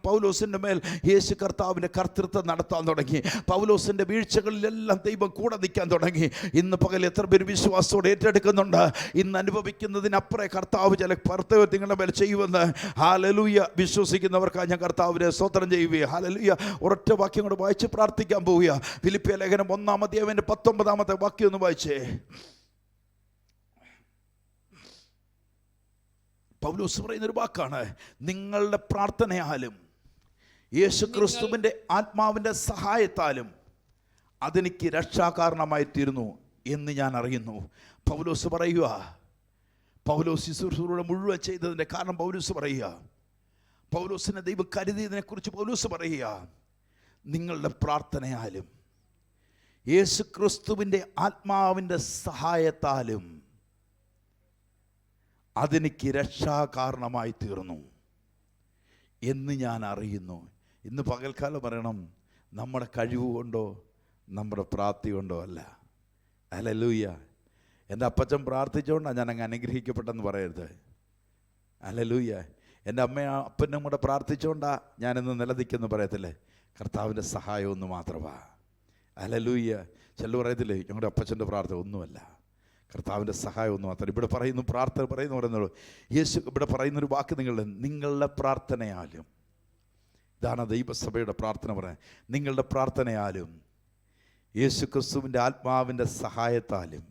പൗലോസിന്റെ മേൽ യേശു കർത്താവിന്റെ കർത്തൃത്വം നടത്താൻ തുടങ്ങി. പൗലോസിന്റെ വീഴ്ചകളിലെല്ലാം ദൈവം കൂടെ നിൽക്കാൻ തുടങ്ങി. ഇന്ന് പകൽ എത്ര പേര് വിശ്വാസത്തോടെ ഏറ്റെടുക്കുന്നുണ്ട്? ഇന്ന് അനുഭവിക്കുന്നതിനപ്പുറം കർത്താവ് ചില പ്രവർത്തനങ്ങളുടെ മേൽ ചെയ്യുമെന്ന് ഹല്ലേലൂയ വിശ്വസിക്കുന്നവർക്കായി ഞാൻ കർത്താവിനെ സ്തോത്രം ചെയ്യുക. ഹല്ലേലൂയ. ഒരൊറ്റ വാക്യം കൂടെ വായിച്ച് പ്രാർത്ഥിക്കാൻ പോവുക. ഫിലിപ്പിയ ലേഖനം 1-ാം അധ്യായത്തിന്റെ 19-ാമത്തെ വാക്യം ഒന്ന് വായിച്ചേ. പൗലോസ് പറയുന്നൊരു വാക്കാണ്, നിങ്ങളുടെ പ്രാർത്ഥനയാലും യേശു ക്രിസ്തുവിൻ്റെ ആത്മാവിൻ്റെ സഹായത്താലും അതെനിക്ക് രക്ഷാകാരണമായി തീർന്നു എന്ന് ഞാൻ അറിയുന്നു. പൗലോസ് പറയുക, പൗലോസ് ശുശ്രൂഷയുടെ മുഴുവൻ ചെയ്തതിൻ്റെ കാരണം പൗലോസ് പറയുക, പൗലോസിനെ ദൈവം കരുതിയതിനെക്കുറിച്ച് പൗലോസ് പറയുക, നിങ്ങളുടെ പ്രാർത്ഥനയാലും യേശു ക്രിസ്തുവിൻ്റെ ആത്മാവിൻ്റെ സഹായത്താലും അതെനിക്ക് രക്ഷാകാരണമായി തീർന്നു എന്ന് ഞാൻ അറിയുന്നു. ഇന്ന് പകൽക്കാലം പറയണം, നമ്മുടെ കഴിവ് കൊണ്ടോ നമ്മുടെ പ്രാപ്തി കൊണ്ടോ അല്ല. ഹല്ലേലൂയ. എൻ്റെ അപ്പച്ചൻ പ്രാർത്ഥിച്ചുകൊണ്ടാണ് ഞാൻ അങ്ങ് അനുഗ്രഹിക്കപ്പെട്ടെന്ന് പറയരുത്. ഹല്ലേലൂയ. എൻ്റെ അമ്മയും അപ്പനും കൂടെ പ്രാർത്ഥിച്ചുകൊണ്ടാണ് ഞാനിന്ന് നിലനിൽക്കുന്നു പറയത്തില്ലേ. കർത്താവിൻ്റെ സഹായം ഒന്ന് മാത്രമാണ്. ഹല്ലേലൂയ. ചിലർ പറയത്തില്ലേ, ഞങ്ങളുടെ അപ്പച്ചൻ്റെ പ്രാർത്ഥന ഒന്നുമല്ല, കർത്താവിൻ്റെ സഹായം ഒന്നും മാത്രം. ഇവിടെ പറയുന്നു, പ്രാർത്ഥന പറയുന്നുള്ളൂ. യേശു ഇവിടെ പറയുന്നൊരു വാക്ക് നിങ്ങളുടെ പ്രാർത്ഥനയാലും, ഇതാണ് ദൈവസഭയുടെ പ്രാർത്ഥന പറയാൻ, നിങ്ങളുടെ പ്രാർത്ഥനയാലും യേശു ക്രിസ്തുവിൻ്റെ ആത്മാവിൻ്റെ സഹായത്താലും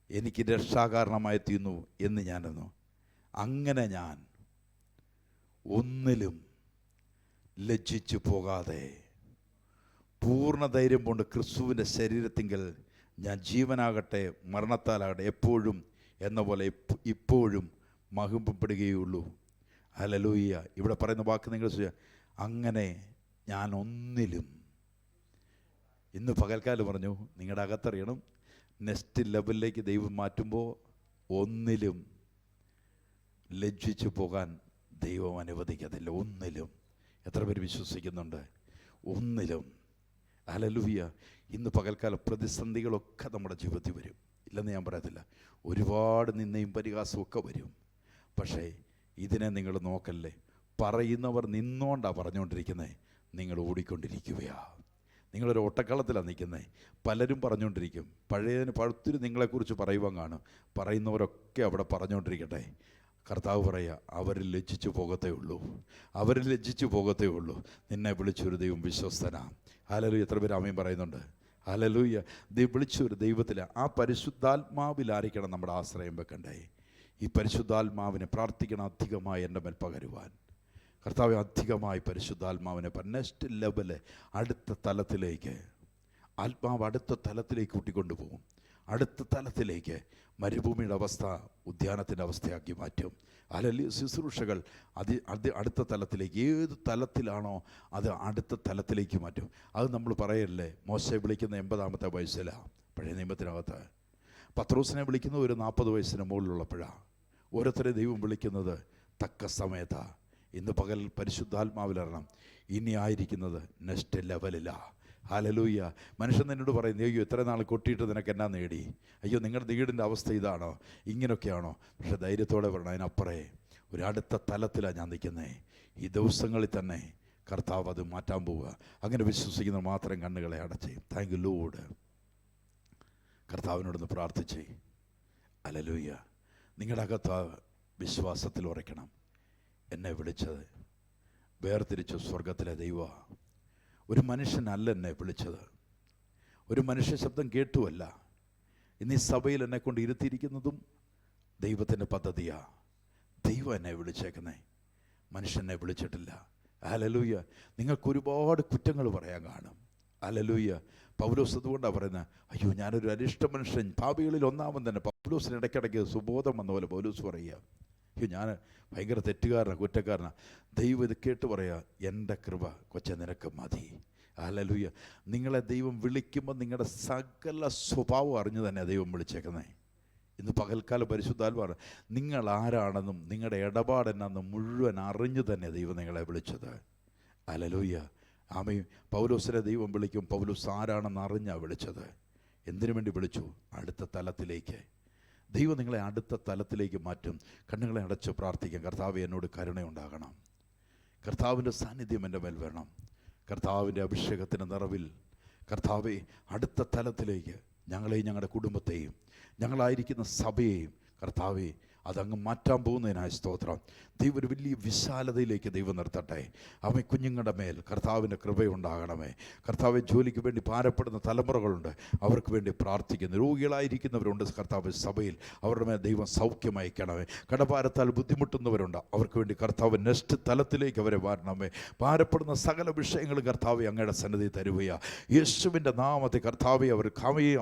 എനിക്ക് രക്ഷാകാരണമായി തീർന്നു എന്ന് ഞാനെന്നു. അങ്ങനെ ഞാൻ ഒന്നിലും ലജ്ജിച്ചു പോകാതെ പൂർണ്ണ ധൈര്യം കൊണ്ട് ക്രിസ്തുവിൻ്റെ ശരീരത്തിങ്കൽ ഞാൻ ജീവനാകട്ടെ മരണത്താലാകട്ടെ എപ്പോഴും എന്ന പോലെ ഇപ്പോഴും മഹിമപ്പെടുകയുള്ളൂ. ഹല്ലേലൂയ. ഇവിടെ പറയുന്ന വാക്ക് നിങ്ങൾ അങ്ങനെ ഞാൻ ഒന്നിലും. ഇന്ന് പകൽക്കാലം പറഞ്ഞു, നിങ്ങളുടെ അകത്തറിയണം, നെക്സ്റ്റ് ലെവലിലേക്ക് ദൈവം മാറ്റുമ്പോൾ ഒന്നിലും ലജ്ജിച്ചു പോകാൻ ദൈവം അനുവദിക്കത്തില്ല. ഒന്നിലും. എത്ര പേര് വിശ്വസിക്കുന്നുണ്ട്? ഒന്നിലും. ഹല്ലേലൂയ. ഇന്ന് പകൽക്കാലം പ്രതിസന്ധികളൊക്കെ നമ്മുടെ ജീവിതത്തിൽ വരും, ഇല്ലെന്ന് ഞാൻ പറയത്തില്ല. ഒരുപാട് നിന്നയും പരിഹാസവും ഒക്കെ വരും. പക്ഷേ ഇതിനെ നിങ്ങൾ നോക്കല്ലേ. പറയുന്നവർ നിന്നോണ്ടാണ് പറഞ്ഞുകൊണ്ടിരിക്കുന്നത്, നിങ്ങൾ ഓടിക്കൊണ്ടിരിക്കുകയാണ്. നിങ്ങളൊരു ഓട്ടക്കളത്തിലാണ് നിൽക്കുന്നത്. പലരും പറഞ്ഞുകൊണ്ടിരിക്കും. പഴയതിന് പഴുത്തിരി നിങ്ങളെക്കുറിച്ച് പറയുവാൻ കാണും. പറയുന്നവരൊക്കെ അവിടെ പറഞ്ഞുകൊണ്ടിരിക്കട്ടെ. കർത്താവ് പറയുക, അവരിൽ ലജ്ജിച്ചു പോകത്തേ ഉള്ളൂ, അവരിൽ ലജ്ജിച്ചു പോകത്തേ ഉള്ളൂ. നിന്നെ വിളിച്ചൊരു ദൈവം വിശ്വസ്തനാണ്. ഹല്ലേലൂയ. എത്ര പേര് ആമേൻ പറയുന്നുണ്ട്? ഹല്ലേലൂയ. വിളിച്ചൊരു ദൈവത്തിൽ ആ പരിശുദ്ധാത്മാവിലായിരിക്കണം നമ്മുടെ ആശ്രയം വെക്കണ്ടേ. ഈ പരിശുദ്ധാത്മാവിനെ പ്രാർത്ഥിക്കണം അധികമായി എൻ്റെ മേൽ പകരുവാൻ. കർത്താവ് അധികമായി പരിശുദ്ധാത്മാവിനെ നെക്സ്റ്റ് ലെവല്, അടുത്ത തലത്തിലേക്ക് ആത്മാവ് അടുത്ത തലത്തിലേക്ക് കൂട്ടിക്കൊണ്ടുപോകും. അടുത്ത തലത്തിലേക്ക് മരുഭൂമിയുടെ അവസ്ഥ ഉദ്യാനത്തിൻ്റെ അവസ്ഥയാക്കി മാറ്റും. അല്ലെങ്കിൽ ശുശ്രൂഷകൾ അടുത്ത തലത്തിലേക്ക്, ഏത് തലത്തിലാണോ അത് അടുത്ത തലത്തിലേക്ക് മാറ്റും. അത് നമ്മൾ പറയല്ലേ, മോശയെ വിളിക്കുന്ന 80-ാമത്തെ വയസ്സിലാണ് പഴയ നിയമത്തിനകത്ത്. പത്രോസിനെ വിളിക്കുന്നത് ഒരു 40 വയസ്സിന് മുകളിലുള്ളപ്പോഴാണ്. ഓരോരുത്തരെ ദൈവം വിളിക്കുന്നത് തക്ക സമയത്താണ്. ഇന്ന് പകൽ പരിശുദ്ധാത്മാവിലിറങ്ങണം. ഇനി ആയിരിക്കുന്നത് നെക്സ്റ്റ് ലെവലിലാണ്. ഹല്ലേലൂയ. മനുഷ്യൻ എന്നോട് പറയുന്നു, അയ്യോ എത്ര നാൾ കൊട്ടിയിട്ട് നിനക്ക് എന്നാ നേടി? അയ്യോ നിങ്ങളുടെ വീടിൻ്റെ അവസ്ഥ ഇതാണോ, ഇങ്ങനെയൊക്കെയാണോ? പക്ഷെ ധൈര്യത്തോടെ പറയണം, അതിനപ്പുറേ ഒരു അടുത്ത തലത്തിലാണ് ഞാൻ നിൽക്കുന്നത്. ഈ ദിവസങ്ങളിൽ തന്നെ കർത്താവ് അത് മാറ്റാൻ പോവുക. അങ്ങനെ വിശ്വസിക്കുന്ന മാത്രം കണ്ണുകളെ അടച്ച് താങ്ക് യു ലോർഡ്. കർത്താവിനോടൊന്ന് പ്രാർത്ഥിച്ചേ. ഹല്ലേലൂയ. നിങ്ങളുടെ അകത്ത് വിശ്വാസത്തിൽ ഉറയ്ക്കണം. എന്നെ വിളിച്ചത് വേർതിരിച്ച സ്വർഗത്തിലെ ദൈവം. ഒരു മനുഷ്യനല്ല എന്നെ വിളിച്ചത്, ഒരു മനുഷ്യ ശബ്ദം കേട്ടുമല്ല. ഇന്ന് ഈ സഭയിൽ എന്നെ കൊണ്ട് ഇരുത്തിയിരിക്കുന്നതും ദൈവത്തിൻ്റെ പദ്ധതിയാണ്. ദൈവം എന്നെ വിളിച്ചേക്കുന്നേ, മനുഷ്യനെ വിളിച്ചിട്ടില്ല. ഹല്ലേലൂയ. നിങ്ങൾക്ക് ഒരുപാട് കുറ്റങ്ങൾ പറയാൻ കാണും. ഹല്ലേലൂയ. പൗലോസ് അതുകൊണ്ടാണ് പറയുന്നത്, അയ്യോ ഞാനൊരു അരിഷ്ട മനുഷ്യൻ, പാപികളിൽ ഒന്നാമൻ തന്നെ. പൗലോസിന് ഇടയ്ക്കിടയ്ക്ക് സുബോധം വന്ന പോലെ പൗലോസ് പറയുക, അയ്യോ ഞാൻ ഭയങ്കര തെറ്റുകാരനാണ്, കുറ്റക്കാരനാണ്. ദൈവം ഇത് കേട്ട് പറയുക, എൻ്റെ കൃപ കൊച്ചെ നിനക്ക് മതി. ഹല്ലേലൂയ. നിങ്ങളെ ദൈവം വിളിക്കുമ്പോൾ നിങ്ങളുടെ സകല സ്വഭാവം അറിഞ്ഞു തന്നെ ദൈവം വിളിച്ചേക്കുന്നത്. ഇന്ന് പകൽക്കാലം പരിശുദ്ധാത്മാവാണ്, നിങ്ങൾ ആരാണെന്നും നിങ്ങളുടെ ഇടപാടെന്നാണെന്നും മുഴുവൻ അറിഞ്ഞു തന്നെ ദൈവം നിങ്ങളെ വിളിച്ചത്. ഹല്ലേലൂയ. ആമേൻ. പൗലോസിനെ ദൈവം വിളിക്കും, പൗലോസ് ആരാണെന്ന് അറിഞ്ഞാണ് വിളിച്ചത്. എന്തിനു വേണ്ടി വിളിച്ചു? അടുത്ത തലത്തിലേക്ക്. ദൈവം നിങ്ങളെ അടുത്ത തലത്തിലേക്ക് മാറ്റും. കണ്ണുകളെ അടച്ച് പ്രാർത്ഥിക്കാം. കർത്താവേ എന്നോട് കരുണയുണ്ടാകണം, കർത്താവിൻ്റെ സാന്നിധ്യം എൻ്റെ മേൽ വേണം, കർത്താവിൻ്റെ അഭിഷേകത്തിൻ്റെ നിറവിൽ കർത്താവേ അടുത്ത തലത്തിലേക്ക് ഞങ്ങളെയും ഞങ്ങളുടെ കുടുംബത്തെയും ഞങ്ങളായിരിക്കുന്ന സഭയെയും കർത്താവേ അതങ്ങ് മാറ്റാൻ പോകുന്നതിനായ സ്തോത്രം. ദൈവം ഒരു വലിയ വിശാലതയിലേക്ക് ദൈവം നിർത്തട്ടെ. അവൻ കുഞ്ഞുങ്ങളുടെ മേൽ കർത്താവിൻ്റെ കൃപയുണ്ടാകണമേ. കർത്താവ് ജോലിക്ക് വേണ്ടി ഭാരപ്പെടുന്ന തലമുറകളുണ്ട്, അവർക്ക് വേണ്ടി പ്രാർത്ഥിക്കുന്നു. രോഗികളായിരിക്കുന്നവരുണ്ട് കർത്താവ് സഭയിൽ, അവരുടെ മേൽ ദൈവം സൗഖ്യം അയക്കണമേ. കടഭാരത്താൽ ബുദ്ധിമുട്ടുന്നവരുണ്ട്, അവർക്ക് വേണ്ടി കർത്താവ് നെക്സ്റ്റ് തലത്തിലേക്ക് അവരെ മാറണമേ. ഭാരപ്പെടുന്ന സകല വിഷയങ്ങളും കർത്താവെ അങ്ങയുടെ സന്നിധി തരുകയാണ്. യേശുവിൻ്റെ നാമത്തെ കർത്താവെ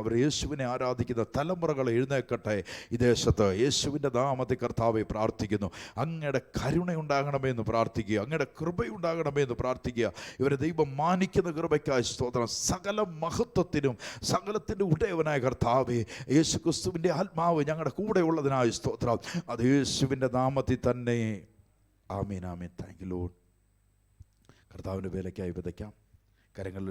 അവർ യേശുവിനെ ആരാധിക്കുന്ന തലമുറകൾ എഴുന്നേൽക്കട്ടെ ഈ ദേശത്ത്. യേശുവിൻ്റെ നാമത്തെ കർത്താവെ പ്രാർത്ഥിക്കുന്നു. അങ്ങയുടെ കരുണയുണ്ടാകണമേ എന്ന് പ്രാർത്ഥിക്കുക, അങ്ങയുടെ കൃപയുണ്ടാകണമേ എന്ന് പ്രാർത്ഥിക്കുക. ഇവരെ ദൈവം മാനിക്കുന്ന കൃപയ്ക്കായി സ്തോത്രം. സകല മഹത്വത്തിനും സകലത്തിൻ്റെ ഉടയവനായ കർത്താവേ, യേശു ക്രിസ്തുവിൻ്റെ ആത്മാവ് ഞങ്ങളുടെ കൂടെ ഉള്ളതിനായി സ്തോത്രം. അത് യേശുവിൻ്റെ നാമത്തിൽ തന്നെ. ആമീൻ ആമീൻ. Thank you Lord. കർത്താവിൻ്റെ വേലയ്ക്കായി വിതയ്ക്കാം. കരങ്ങളിൽ